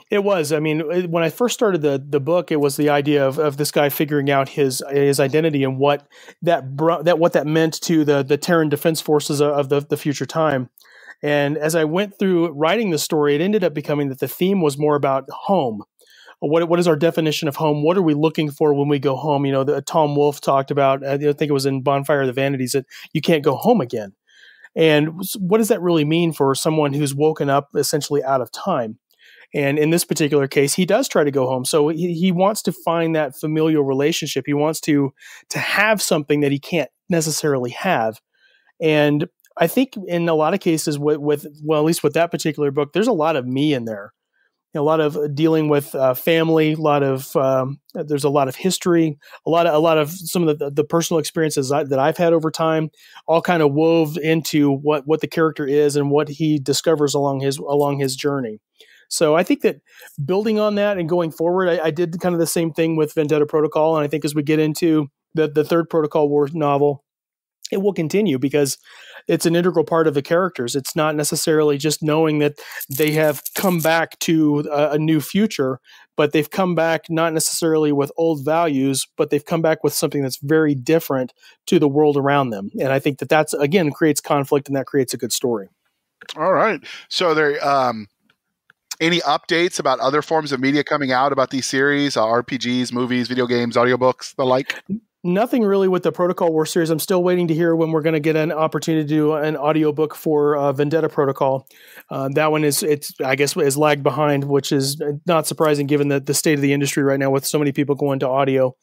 It was. I mean, when I first started the book, it was the idea of this guy figuring out his identity and what that meant to the Terran Defense Forces of the future time. And as I went through writing the story, it ended up becoming that the theme was more about home. What is our definition of home? What are we looking for when we go home? Tom Wolfe talked about, I think it was in Bonfire of the Vanities, that you can't go home again. And what does that really mean for someone who's woken up essentially out of time? And in this particular case, he does try to go home. So he wants to find that familial relationship. He wants to have something that he can't necessarily have. And I think in a lot of cases with at least with that particular book, there's a lot of me in there. A lot of dealing with family, there's a lot of history, a lot of some of the personal experiences that I've had over time, all kind of wove into what the character is and what he discovers along his journey. So I think that building on that and going forward, I did kind of the same thing with Vendetta Protocol, and I think as we get into the third Protocol War novel, it will continue because it's an integral part of the characters. It's not necessarily just knowing that they have come back to a new future, but they've come back not necessarily with old values, but they've come back with something that's very different to the world around them. And I think that's, again, creates conflict, and that creates a good story. All right. So there, any updates about other forms of media coming out about these series, RPGs, movies, video games, audiobooks, the like? Nothing really with the Protocol War series. I'm still waiting to hear when we're going to get an opportunity to do an audiobook for Vendetta Protocol. That one is lagged behind, which is not surprising given the state of the industry right now with so many people going to audio.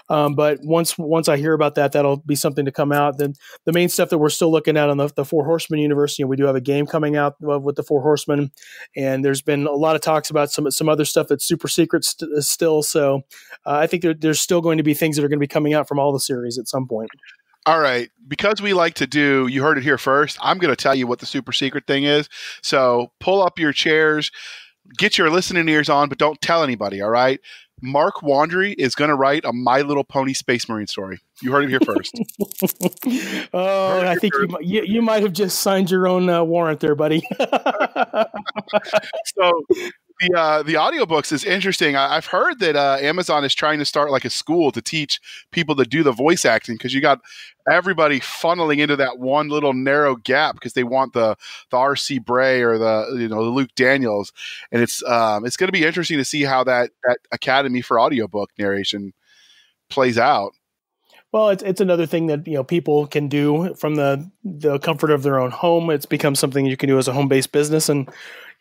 But once I hear about that, that'll be something to come out. Then the main stuff that we're still looking at on the Four Horsemen universe, we do have a game coming out with the Four Horsemen, and there's been a lot of talks about some other stuff that's super secret still. So I think there's still going to be things that are going to be coming out from all the series at some point. All right. Because we like to do, you heard it here first, I'm going to tell you what the super secret thing is. So pull up your chairs, get your listening ears on, but don't tell anybody. All right. Mark Wandry is going to write a My Little Pony Space Marine story. You heard it here first. I think you might have just signed your own warrant there, buddy. So the audiobooks is interesting. I've heard that Amazon is trying to start like a school to teach people to do the voice acting, because you got everybody funneling into that one little narrow gap because they want the R.C. Bray or the Luke Daniels, and it's going to be interesting to see how that Academy for audiobook narration plays out. Well, it's another thing that people can do from the comfort of their own home. It's become something you can do as a home-based business, and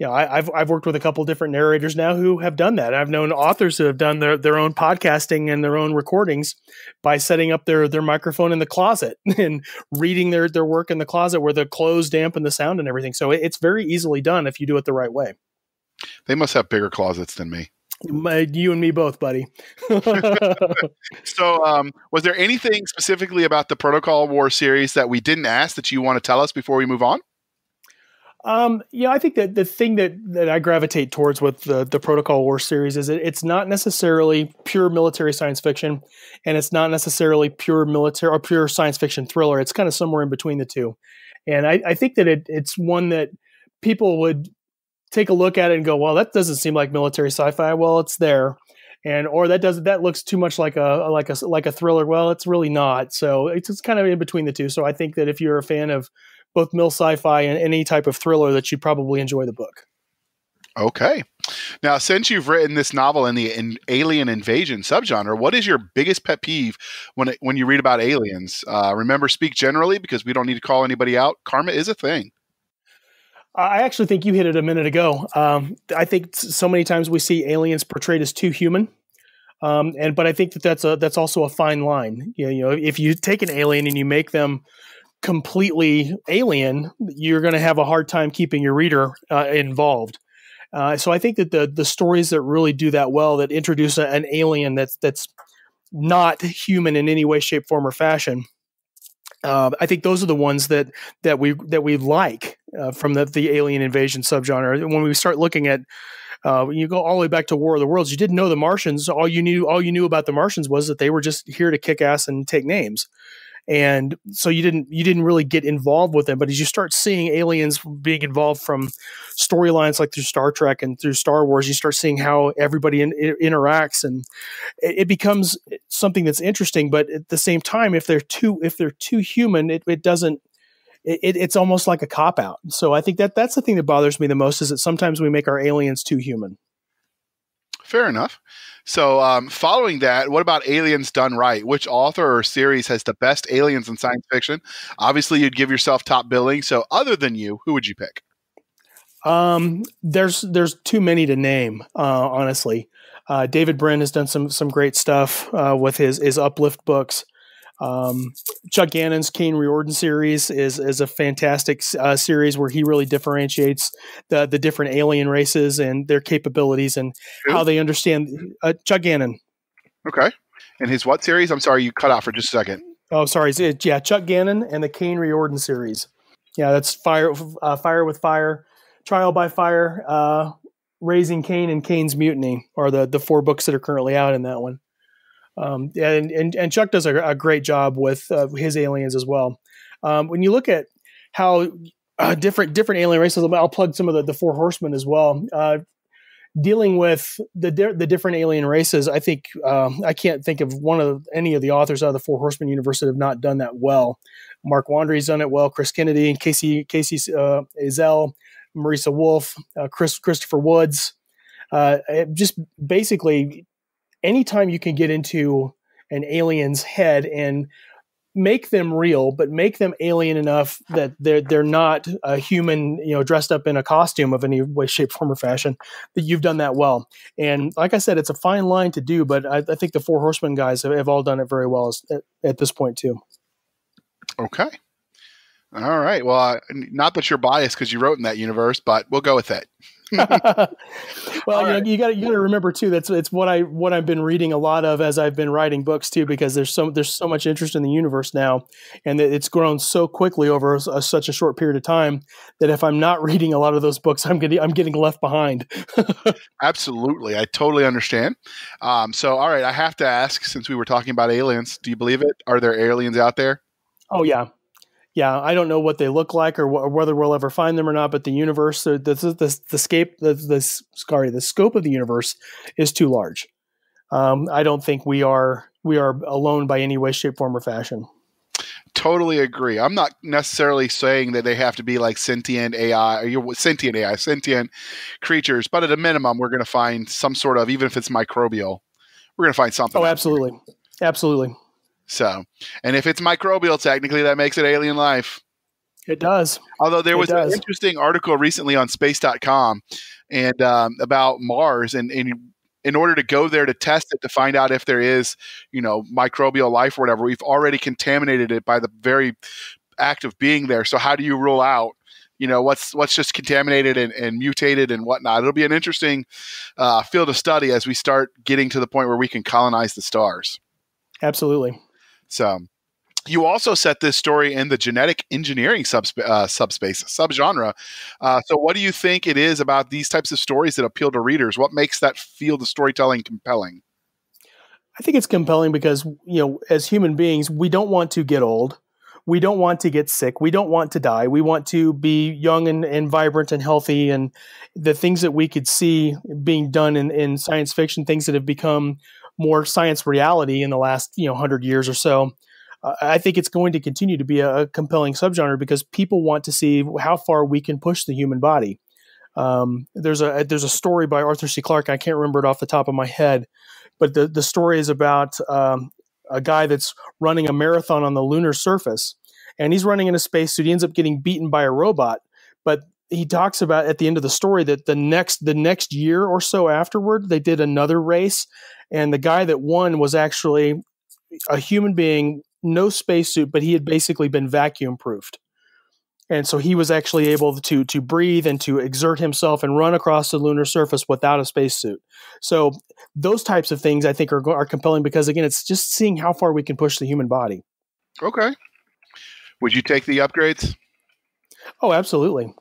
I've worked with a couple different narrators now who have done that. I've known authors who have done their own podcasting and their own recordings by setting up their microphone in the closet and reading their work in the closet where the clothes dampen the sound and everything. So it's very easily done if you do it the right way. They must have bigger closets than me. You and me both, buddy. So was there anything specifically about the Protocol War series that we didn't ask that you want to tell us before we move on? I think that the thing that I gravitate towards with the Protocol War series is it's not necessarily pure military science fiction, and it's not necessarily pure military or pure science fiction thriller. It's kind of somewhere in between the two. And I think that it's one that people would take a look at it and go, well, that doesn't seem like military sci-fi. Well, it's there. Or that looks too much like a thriller. Well, it's really not. So it's kind of in between the two. So I think that if you're a fan of both mil sci-fi and any type of thriller, that you'd probably enjoy the book. Okay. Now, since you've written this novel in the alien invasion subgenre, what is your biggest pet peeve when you read about aliens? Remember, speak generally, because we don't need to call anybody out. Karma is a thing. I actually think you hit it a minute ago. I think so many times we see aliens portrayed as too human. But I think that's also a fine line. If you take an alien and you make them completely alien, you're going to have a hard time keeping your reader involved. So I think that the stories that really do that well, that introduce an alien that's not human in any way, shape, form, or fashion, I think those are the ones that we like from the alien invasion subgenre. When we start looking at, you go all the way back to War of the Worlds, you didn't know the Martians. All you knew about the Martians was that they were just here to kick ass and take names. And so you didn't really get involved with them. But as you start seeing aliens being involved from storylines like through Star Trek and through Star Wars, you start seeing how everybody interacts, and it becomes something that's interesting. But at the same time, if they're too human, it doesn't. It's almost like a cop out. So I think that's the thing that bothers me the most, is that sometimes we make our aliens too human. Fair enough. So following that, what about Aliens Done Right? Which author or series has the best aliens in science fiction? Obviously, you'd give yourself top billing. So other than you, who would you pick? There's too many to name, honestly. David Brin has done some great stuff with his Uplift books. Chuck Gannon's Kane Riordan series is a fantastic series where he really differentiates the different alien races and their capabilities and how they understand. Chuck Gannon. Okay. And his what series? I'm sorry, you cut out for just a second. Oh, sorry. Yeah, Chuck Gannon and the Kane Riordan series. Yeah, that's Fire with Fire, Trial by Fire, Raising Kane, and Kane's Mutiny are the 4 books that are currently out in that one. And Chuck does a great job with his aliens as well. When you look at how different alien races, I'll plug some of the 4 horsemen as well. Dealing with the different alien races, I think I can't think of any of the authors out of the 4 Horsemen universe that have not done that well. Mark Wandry's done it well. Chris Kennedy and Casey Ezel, Marisa Wolf, Christopher Woods. Just basically, anytime you can get into an alien's head and make them real, but make them alien enough that they're not a human, dressed up in a costume of any way, shape, form, or fashion, that you've done that well. And like I said, it's a fine line to do, but I think the 4 Horsemen guys have all done it very well at this point too. Okay. All right. Well, not that you're biased because you wrote in that universe, but we'll go with it. Well, you got to remember too. It's what I've been reading a lot of as I've been writing books too, because there's so much interest in the universe now, and it's grown so quickly over such a short period of time that if I'm not reading a lot of those books, I'm getting left behind. Absolutely, I totally understand. So, all right, I have to ask, since we were talking about aliens, do you believe it? Are there aliens out there? Oh yeah. Yeah, I don't know what they look like or whether we'll ever find them or not. But the universe, the scope of the universe is too large. I don't think we are alone by any way, shape, form, or fashion. Totally agree. I'm not necessarily saying that they have to be like sentient creatures, but at a minimum, we're going to find some sort of, even if it's microbial, we're going to find something. Oh, absolutely, absolutely. So, and if it's microbial, technically that makes it alien life. It does. Although there was an interesting article recently on space.com and about Mars, and in order to go there to test it, to find out if there is, microbial life or whatever, we've already contaminated it by the very act of being there. So how do you rule out, what's just contaminated and mutated and whatnot? It'll be an interesting field of study as we start getting to the point where we can colonize the stars. Absolutely. So you also set this story in the genetic engineering subgenre. So what do you think it is about these types of stories that appeal to readers? What makes that field of storytelling compelling? I think it's compelling because, as human beings, we don't want to get old. We don't want to get sick. We don't want to die. We want to be young and vibrant and healthy. And the things that we could see being done in science fiction, things that have become more science reality in the last 100 years or so, I think it's going to continue to be a compelling subgenre because people want to see how far we can push the human body. There's a story by Arthur C. Clarke. I can't remember it off the top of my head, but the story is about a guy that's running a marathon on the lunar surface, and he's running in a spacesuit. He ends up getting beaten by a robot, but he talks about at the end of the story that the next year or so afterward, they did another race, and the guy that won was actually a human being, no spacesuit, but he had basically been vacuum proofed. And so he was actually able to breathe and to exert himself and run across the lunar surface without a spacesuit. So those types of things I think are compelling because, again, it's just seeing how far we can push the human body. Okay. Would you take the upgrades? Oh, absolutely.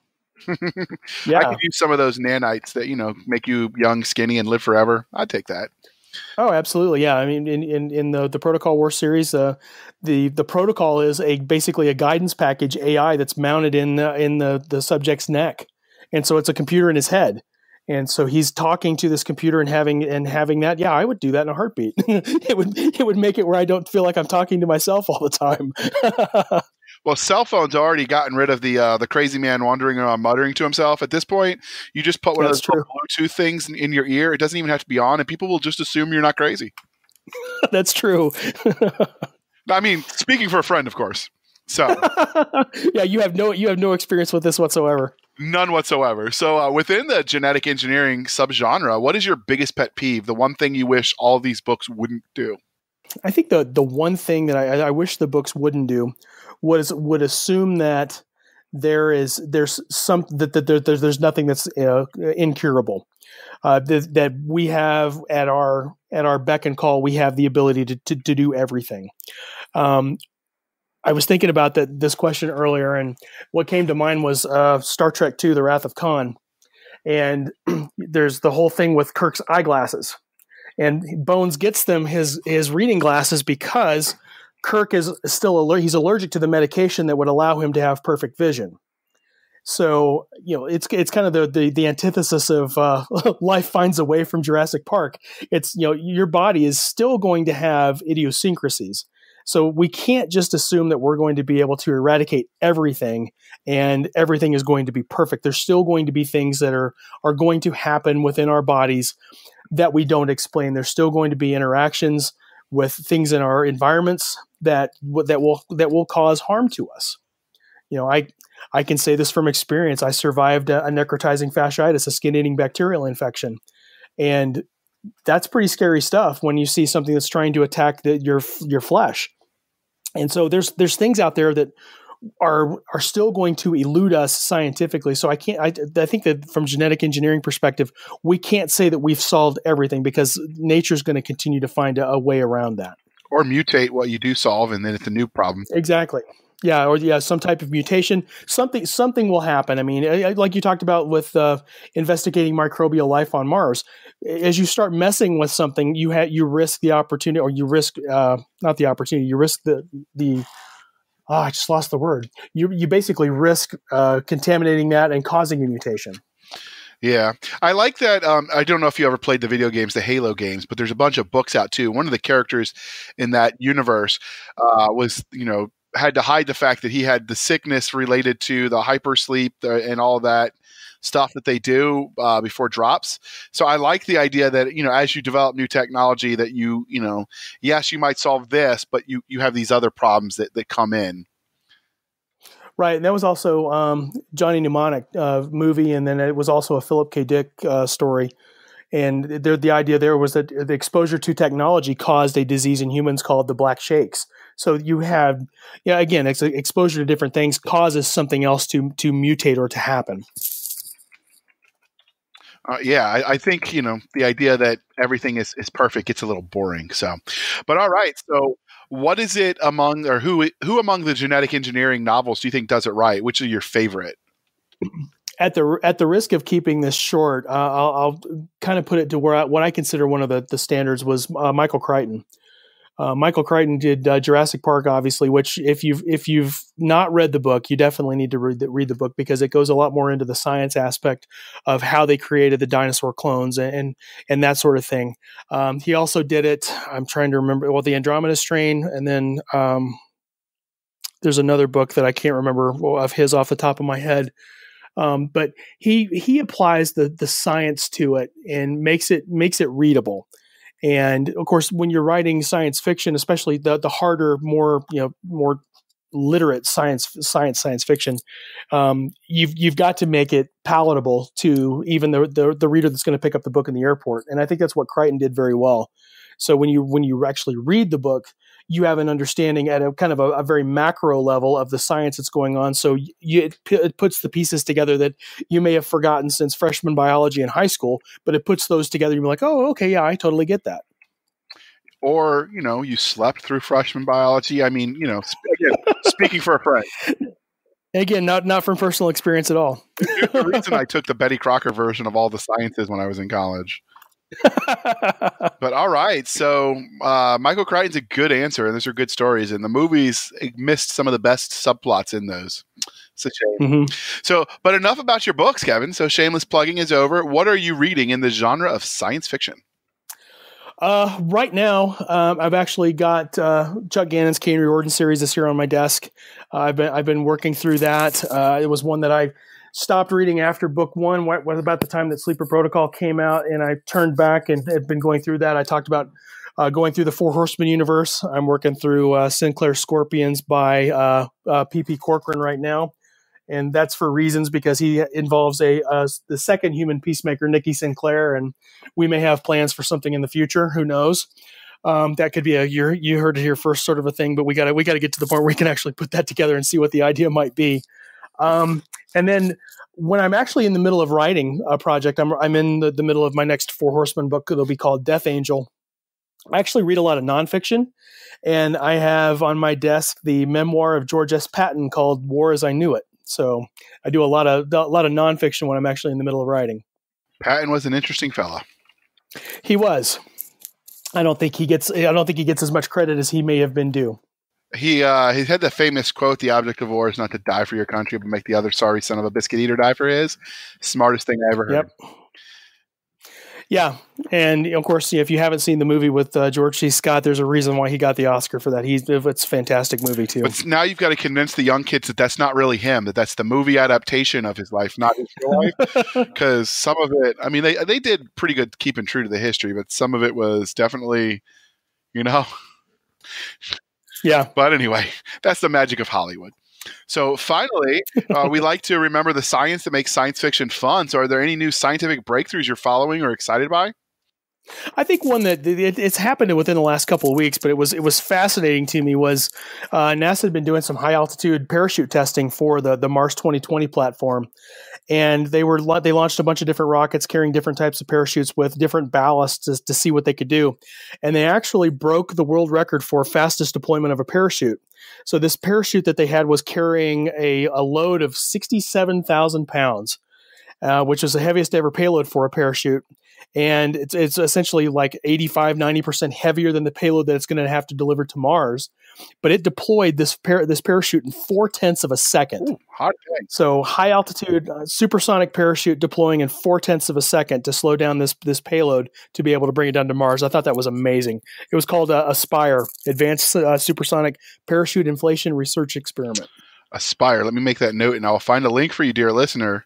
Yeah. I could use some of those nanites that, make you young, skinny, and live forever. I'd take that. Oh, absolutely. Yeah. I mean, in the Protocol War series, the protocol is basically a guidance package AI that's mounted in the subject's neck. And so it's a computer in his head. And so he's talking to this computer and having that. Yeah, I would do that in a heartbeat. It would make it where I don't feel like I'm talking to myself all the time. Well, cell phones already gotten rid of the crazy man wandering around muttering to himself. At this point, you just put one of those Bluetooth things in your ear. It doesn't even have to be on, and people will just assume you're not crazy. That's true. I mean, speaking for a friend, of course. So, yeah, you have no experience with this whatsoever. None whatsoever. So, within the genetic engineering subgenre, what is your biggest pet peeve? The one thing you wish all these books wouldn't do? I think the one thing that I wish the books wouldn't do would assume that there's nothing that's incurable. That we have at our beck and call, we have the ability to do everything. I was thinking about this question earlier, and what came to mind was Star Trek II: The Wrath of Khan, and there's the whole thing with Kirk's eyeglasses, and Bones gets them his reading glasses because Kirk is still he's allergic to the medication that would allow him to have perfect vision. So, it's kind of the antithesis of Life Finds a Way from Jurassic Park. It's, your body is still going to have idiosyncrasies. So we can't just assume that we're going to be able to eradicate everything and everything is going to be perfect. There's still going to be things that are going to happen within our bodies that we don't explain. There's still going to be interactions with things in our environments that will cause harm to us. I can say this from experience. I survived a necrotizing fasciitis, a skin-eating bacterial infection, and that's pretty scary stuff when you see something that's trying to attack your flesh. And so there's things out there that are still going to elude us scientifically. So I think that from genetic engineering perspective, we can't say that we've solved everything because nature's going to continue to find a way around that. Or mutate what you do solve, and then it's a new problem. Exactly. Yeah, or some type of mutation. Something will happen. I mean, like you talked about with investigating microbial life on Mars. As you start messing with something, you risk the opportunity, or you risk not the opportunity. You risk the I just lost the word. You basically risk contaminating that and causing a mutation. Yeah, I like that. I don't know if you ever played the video games, the Halo games, but there's a bunch of books out too. One of the characters in that universe was, had to hide the fact that he had the sickness related to the hypersleep and all that stuff that they do before drops. So I like the idea that, as you develop new technology that yes, you might solve this, but you have these other problems that come in. Right. And that was also Johnny Mnemonic movie. And then it was also a Philip K. Dick story. And the idea there was that the exposure to technology caused a disease in humans called the black shakes. So you have, again, exposure to different things causes something else to mutate or to happen. I think, the idea that everything is perfect gets a little boring. So, but all right. So what is it among, or who among the genetic engineering novels do you think does it right? Which are your favorite? At the risk of keeping this short, I'll kind of put it to where what I consider one of the standards was Michael Crichton. Michael Crichton did Jurassic Park, obviously, which if you've not read the book, you definitely need to read the book because it goes a lot more into the science aspect of how they created the dinosaur clones and that sort of thing. He also did it. I'm trying to remember. Well, the Andromeda Strain, and then there's another book that I can't remember of his off the top of my head. But he applies the science to it and makes it readable. And of course, when you're writing science fiction, especially the harder, more literate science fiction, you've got to make it palatable to even the reader that's going to pick up the book in the airport. And I think that's what Crichton did very well. So when you actually read the book, you have an understanding at a kind of a very macro level of the science that's going on. So it puts the pieces together that you may have forgotten since freshman biology in high school, but it puts those together. You're like, oh, okay, yeah, I totally get that. Or, you slept through freshman biology. I mean, again, speaking for a friend. Again, not from personal experience at all. The reason I took the Betty Crocker version of all the sciences when I was in college. But all right. So Michael Crichton's a good answer, and those are good stories. And the movies missed some of the best subplots in those. It's a shame. Mm-hmm. So, but enough about your books, Kevin. So shameless plugging is over. What are you reading in the genre of science fiction? Right now, I've actually got Chuck Gannon's Kane Riordan series this year on my desk. I've been working through that. It was one that I stopped reading after book one, was about the time that Sleeper Protocol came out, and I turned back and have been going through that. I talked about going through the Four Horsemen universe. I'm working through Sinclair Scorpions by P.P. Corcoran right now. And that's for reasons because he involves the second human peacemaker, Nikki Sinclair, and we may have plans for something in the future. Who knows? That could be you heard it here first sort of a thing, but we got to get to the point where we can actually put that together and see what the idea might be. And then when I'm actually in the middle of writing a project, I'm in the middle of my next Four Horsemen book. It'll be called Death Angel. I actually read a lot of nonfiction, and I have on my desk the memoir of George S. Patton called War as I Knew It. So I do a lot of nonfiction when I'm actually in the middle of writing. Patton was an interesting fella. He was. I don't think he gets as much credit as he may have been due. He had the famous quote, "The object of war is not to die for your country, but make the other sorry son of a biscuit eater die for his." Smartest thing I ever heard. Yep. Yeah, and of course, if you haven't seen the movie with George C. Scott, there's a reason why he got the Oscar for that. It's a fantastic movie too. But now you've got to convince the young kids that that's not really him; that's the movie adaptation of his life, not his real life. Because some of it, I mean, they did pretty good keeping true to the history, but some of it was definitely, Yeah. But anyway, that's the magic of Hollywood. So finally, we like to remember the science that makes science fiction fun. So are there any new scientific breakthroughs you're following or excited by? I think one that it's happened within the last couple of weeks, but it was fascinating to me was NASA had been doing some high altitude parachute testing for the Mars 2020 platform, and they launched a bunch of different rockets carrying different types of parachutes with different ballasts to see what they could do, and they actually broke the world record for fastest deployment of a parachute. So this parachute that they had was carrying a load of 67,000 pounds, which is the heaviest ever payload for a parachute. And it's essentially like 85-90% heavier than the payload that it's going to have to deliver to Mars. But it deployed this parachute in 0.4 of a second. Ooh, hot dang. So high altitude supersonic parachute deploying in 0.4 of a second to slow down this payload to be able to bring it down to Mars. I thought that was amazing. It was called ASPIRE, Advanced Supersonic Parachute Inflation Research Experiment. ASPIRE. Let me make that note, and I'll find a link for you, dear listener.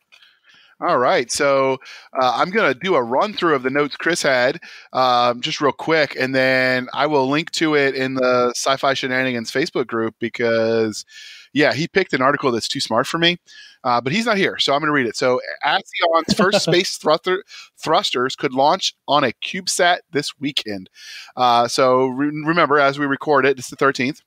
All right, so I'm going to do a run through of the notes Chris had, just real quick, and then I will link to it in the Sci-Fi Shenanigans Facebook group because, yeah, he picked an article that's too smart for me, but he's not here, so I'm going to read it. So, Axions' first space thrusters could launch on a CubeSat this weekend. Remember, as we record it, it's the 13th.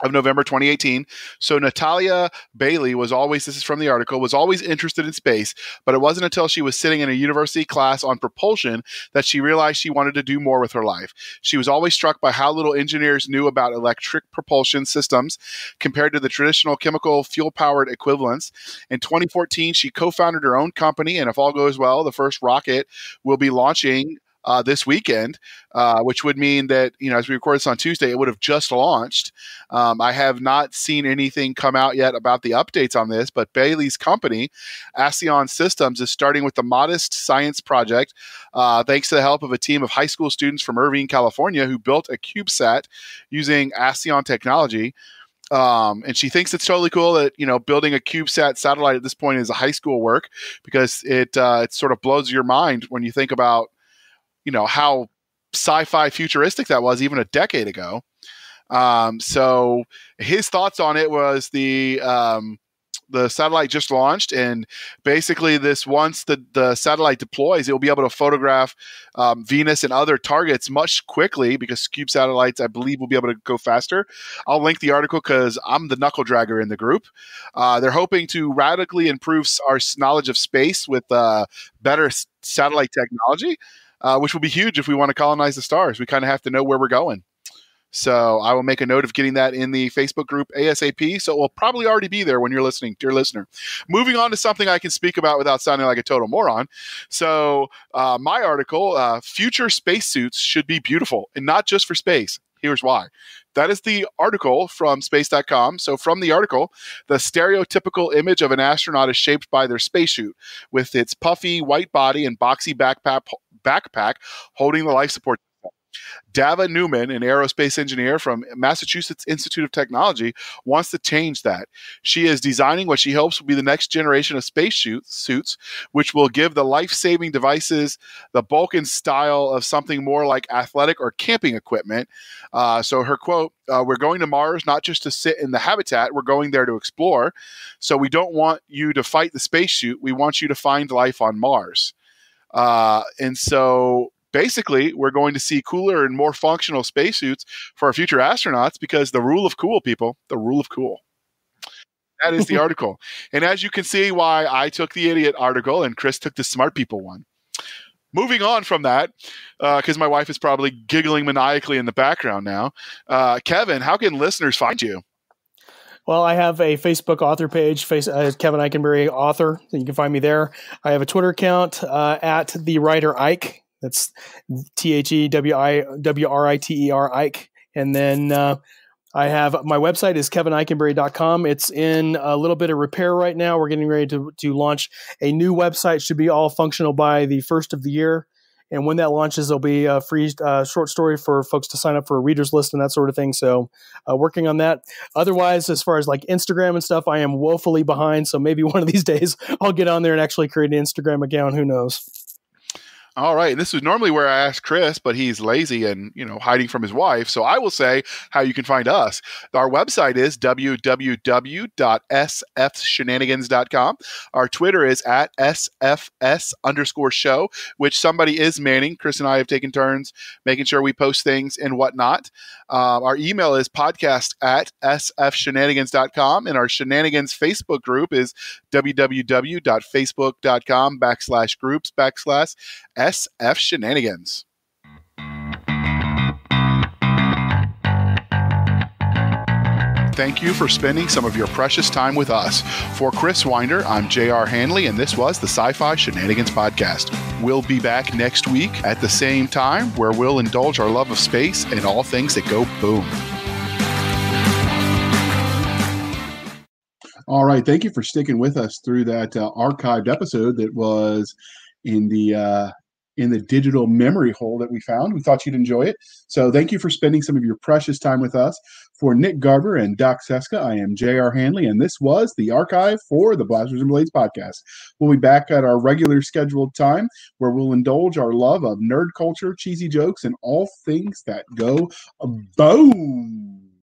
Of November 2018. So Natalia Bailey this is from the article, was always interested in space, but it wasn't until she was sitting in a university class on propulsion that she realized she wanted to do more with her life. She was always struck by how little engineers knew about electric propulsion systems compared to the traditional chemical fuel-powered equivalents. In 2014, she co-founded her own company, and if all goes well, the first rocket will be launching this weekend, which would mean that, as we record this on Tuesday, it would have just launched. I have not seen anything come out yet about the updates on this, but Bailey's company, Axion Systems, is starting with the modest science project, thanks to the help of a team of high school students from Irvine, California, who built a CubeSat using Axion technology. And she thinks it's totally cool that, building a CubeSat satellite at this point is a high school work because it sort of blows your mind when you think about how sci-fi futuristic that was even a decade ago. So his thoughts on it was the satellite just launched, and basically once the satellite deploys, it will be able to photograph Venus and other targets much quickly because Cube satellites, I believe, will be able to go faster. I'll link the article because I'm the knuckle dragger in the group. They're hoping to radically improve our knowledge of space with better satellite technology. Which will be huge if we want to colonize the stars. We kind of have to know where we're going. So I will make a note of getting that in the Facebook group ASAP. So it will probably already be there when you're listening, dear listener. Moving on to something I can speak about without sounding like a total moron. So my article, Future Spacesuits Should Be Beautiful, and not just for space. Here's why. That is the article from space.com. So from the article, the stereotypical image of an astronaut is shaped by their spacesuit, with its puffy white body and boxy backpack holding the life support. Dava Newman, an aerospace engineer from Massachusetts Institute of Technology, wants to change that. She is designing what she hopes will be the next generation of suits, which will give the life-saving devices the bulk and style of something more like athletic or camping equipment. So her quote, "We're going to Mars not just to sit in the habitat, we're going there to explore. So we don't want you to fight the spacesuit, we want you to find life on Mars." And so basically, we're going to see cooler and more functional spacesuits for our future astronauts because the rule of cool, people, the rule of cool. That is the article. And as you can see why I took the idiot article and Chris took the smart people one. Moving on from that, because my wife is probably giggling maniacally in the background now. Kevin, how can listeners find you? Well, I have a Facebook author page, Kevin Ikenberry author. You can find me there. I have a Twitter account at the writer Ike. That's TheWriter Ike. And then I have my website is kevinikenberry.com. It's in a little bit of repair right now. We're getting ready to launch a new website. Should be all functional by the first of the year. And when that launches, there'll be a free short story for folks to sign up for a reader's list and that sort of thing. So working on that. Otherwise, as far as like Instagram and stuff, I am woefully behind. So maybe one of these days I'll get on there and actually create an Instagram account. Who knows? All right. And this is normally where I ask Chris, but he's lazy and, hiding from his wife. So I will say how you can find us. Our website is www.sfshenanigans.com. Our Twitter is at SFS_show, which somebody is manning. Chris and I have taken turns making sure we post things and whatnot. Our email is podcast@sfshenanigans.com. And our Shenanigans Facebook group is www.facebook.com/groups/SF Shenanigans. Thank you for spending some of your precious time with us. For Chris Winder, I'm J.R. Handley, and this was the Sci-Fi Shenanigans Podcast. We'll be back next week at the same time, where we'll indulge our love of space and all things that go boom. All right. Thank you for sticking with us through that archived episode that was in the digital memory hole that we found. We thought you'd enjoy it. So thank you for spending some of your precious time with us. For Nick Garber and Doc Cisca, I am J.R. Handley, and this was the archive for the Blasters and Blades podcast. We'll be back at our regular scheduled time, where we'll indulge our love of nerd culture, cheesy jokes, and all things that go boom.